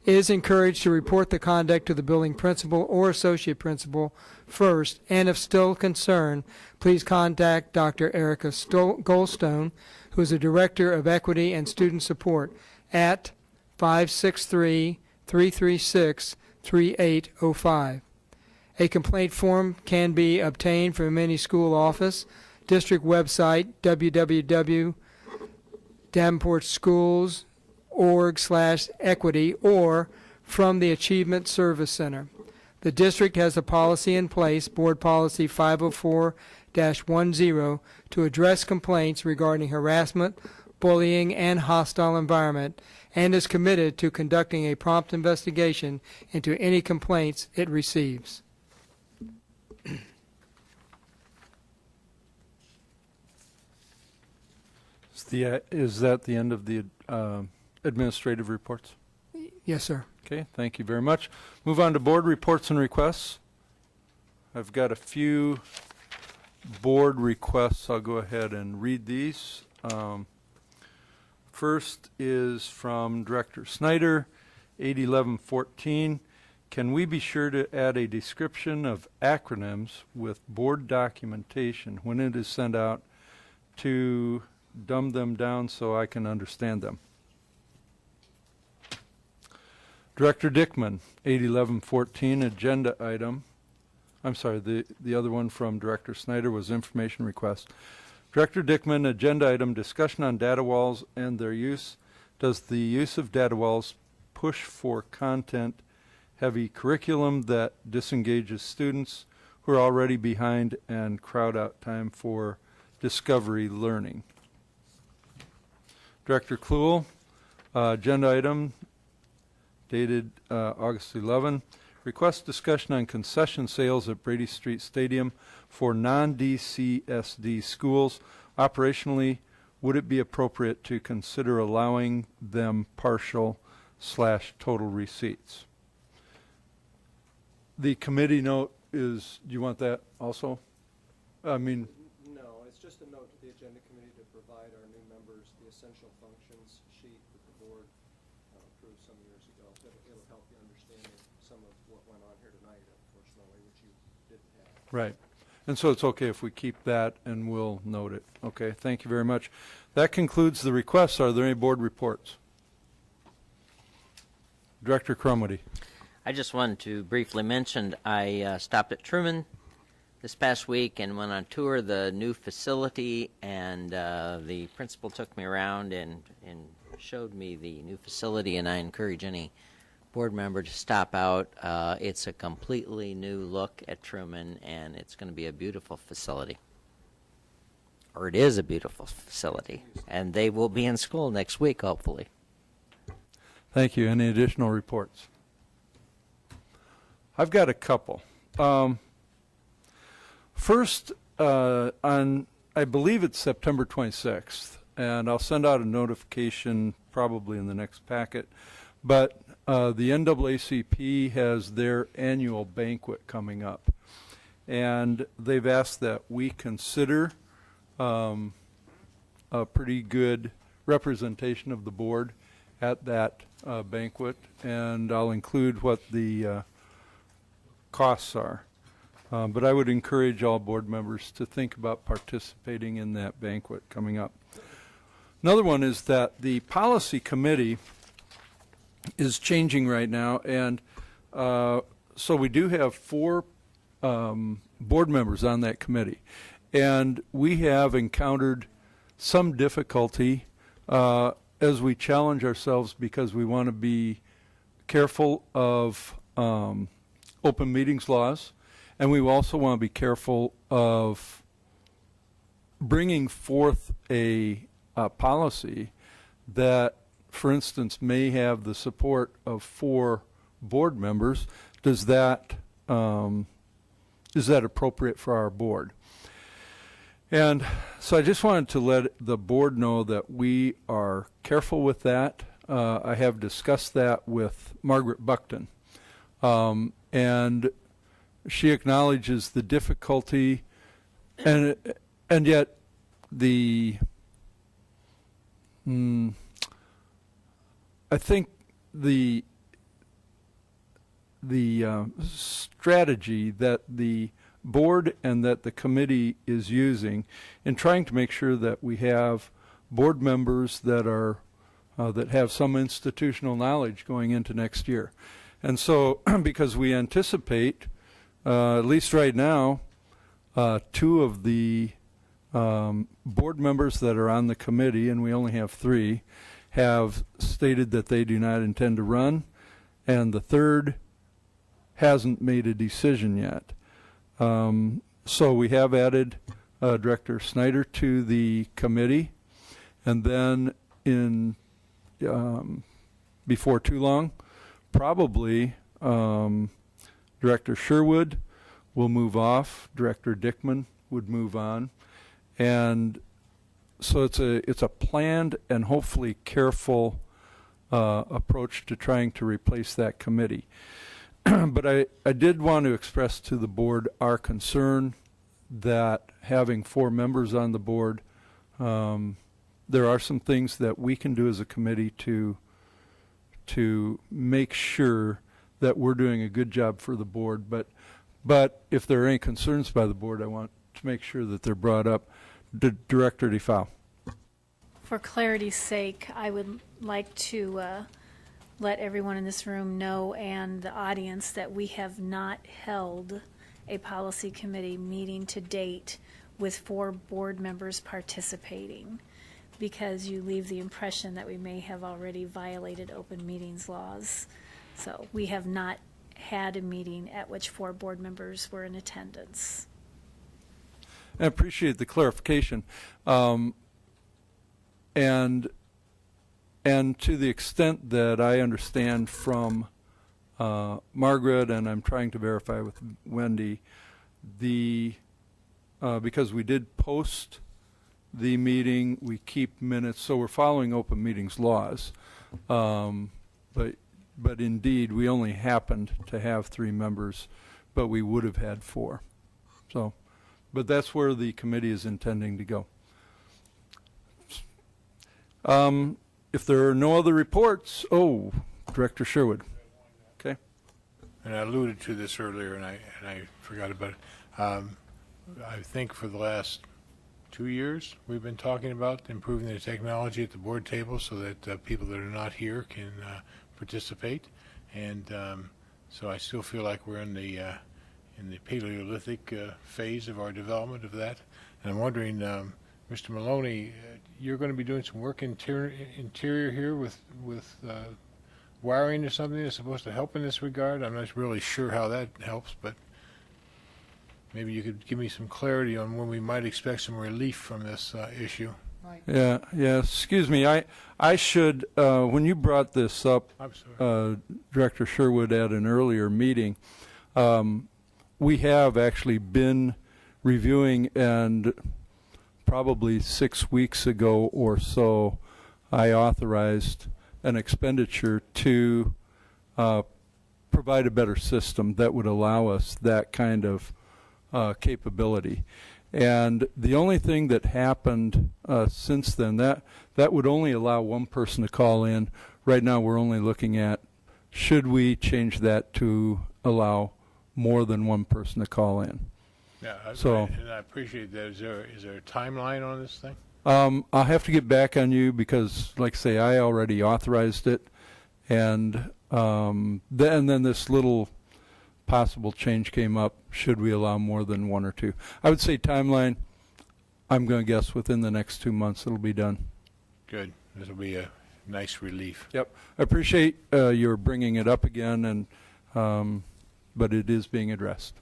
Speaker 7: is encouraged to report the conduct to the building principal or associate principal first, and if still concerned, please contact Dr. Erica Goldstone, who is the Director of Equity and Student Support, at 563-336-3805. A complaint form can be obtained from any school office, district website, www.davenportschools.org/equity, or from the Achievement Service Center. The district has a policy in place, Board Policy 504-10, to address complaints regarding harassment, bullying, and hostile environment, and is committed to conducting a prompt investigation into any complaints it receives.
Speaker 1: Is that the end of the administrative reports?
Speaker 7: Yes, sir.
Speaker 1: Okay, thank you very much. Move on to board reports and requests. I've got a few board requests. I'll go ahead and read these. First is from Director Snyder, 81114. Can we be sure to add a description of acronyms with board documentation when it is sent out to dumb them down so I can understand them? Director Dickman, 81114, agenda item. I'm sorry, the other one from Director Snyder was information request. Director Dickman, agenda item, discussion on data walls and their use. Does the use of data walls push for content-heavy curriculum that disengages students who are already behind and crowd out time for discovery learning? Director Kluhl, agenda item dated August 11. Request discussion on concession sales at Brady Street Stadium for non-DCSD schools. Operationally, would it be appropriate to consider allowing them partial/total receipts? The committee note is, do you want that also? I mean,
Speaker 6: No, it's just a note to the agenda committee to provide our new members the essential functions sheet that the board approved some years ago. So it'll help you understand some of what went on here tonight, unfortunately, which you didn't have.
Speaker 1: right. And so it's okay if we keep that and we'll note it. Okay, thank you very much. That concludes the requests. Are there any board reports? Director Crumwitty.
Speaker 2: I just wanted to briefly mention I stopped at Truman this past week and went on tour of the new facility, and the principal took me around and showed me the new facility, and I encourage any board member to stop out. It's a completely new look at Truman, and it's going to be a beautiful facility. Or it is a beautiful facility, and they will be in school next week, hopefully.
Speaker 1: Thank you. Any additional reports? I've got a couple. First, on, I believe it's September 26th, and I'll send out a notification probably in the next packet, but the NAACP has their annual banquet coming up, and they've asked that we consider a pretty good representation of the board at that banquet, and I'll include what the costs are. But I would encourage all board members to think about participating in that banquet coming up. Another one is that the policy committee is changing right now, and so we do have 4 board members on that committee, and we have encountered some difficulty as we challenge ourselves because we want to be careful of open meetings laws, and we also want to be careful of bringing forth a policy that, for instance, may have the support of 4 board members. Is that appropriate for our board? And so I just wanted to let the board know that we are careful with that. I have discussed that with Margaret Buckton, and she acknowledges the difficulty, and yet I think the strategy that the board and that the committee is using in trying to make sure that we have board members that are that have some institutional knowledge going into next year. And so because we anticipate, at least right now, 2 of the board members that are on the committee, and we only have 3, have stated that they do not intend to run, and the 3rd hasn't made a decision yet. So we have added Director Snyder to the committee, and then before too long, probably Director Sherwood will move off, Director Dickman would move on, and so it's a planned and hopefully careful approach to trying to replace that committee. But I did want to express to the board our concern that having 4 members on the board, there are some things that we can do as a committee to make sure that we're doing a good job for the board. But if there are any concerns by the board, I want to make sure that they're brought up. Director DeFau.
Speaker 4: For clarity's sake, I would like to let everyone in this room know and the audience that we have not held a policy committee meeting to date with 4 board members participating, because you leave the impression that we may have already violated open meetings laws. So we have not had a meeting at which 4 board members were in attendance.
Speaker 1: I appreciate the clarification. And to the extent that I understand from Margaret, and I'm trying to verify with Wendy, because we did post the meeting, we keep minutes, so we're following open meetings laws. But indeed, we only happened to have 3 members, but we would have had 4. So, but that's where the committee is intending to go. If there are no other reports, Director Sherwood. Okay.
Speaker 5: And I alluded to this earlier, and I forgot about it. I think for the last 2 years, we've been talking about improving the technology at the board table so that people that are not here can participate. And so I still feel like we're in the Paleolithic phase of our development of that. And I'm wondering, Mr. Maloney, you're going to be doing some work interior here with wiring or something that's supposed to help in this regard. I'm not really sure how that helps, but maybe you could give me some clarity on when we might expect some relief from this issue.
Speaker 1: Yeah, excuse me. I should, when you brought this up,
Speaker 5: I'm sorry.
Speaker 1: Director Sherwood, at an earlier meeting, we have actually been reviewing, and probably 6 weeks ago or so, I authorized an expenditure to provide a better system that would allow us that kind of capability. And the only thing that happened since then, that would only allow 1 person to call in. Right now, we're only looking at, should we change that to allow more than 1 person to call in?
Speaker 5: Yeah,
Speaker 1: and
Speaker 5: I appreciate that. Is there a timeline on this thing?
Speaker 1: I'll have to get back on you because, like I say, I already authorized it, and then this little possible change came up. Should we allow more than 1 or 2? I would say timeline, I'm going to guess within the next 2 months it'll be done.
Speaker 5: Good. This will be a nice relief.
Speaker 1: Yep. I appreciate your bringing it up again, and but it is being addressed.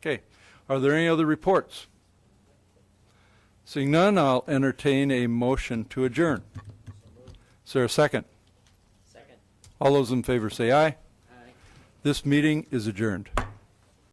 Speaker 1: Okay. Are there any other reports? Seeing none, I'll entertain a motion to adjourn. Is there a second?
Speaker 2: Second.
Speaker 1: All those in favor say aye.
Speaker 2: Aye.
Speaker 1: This meeting is adjourned.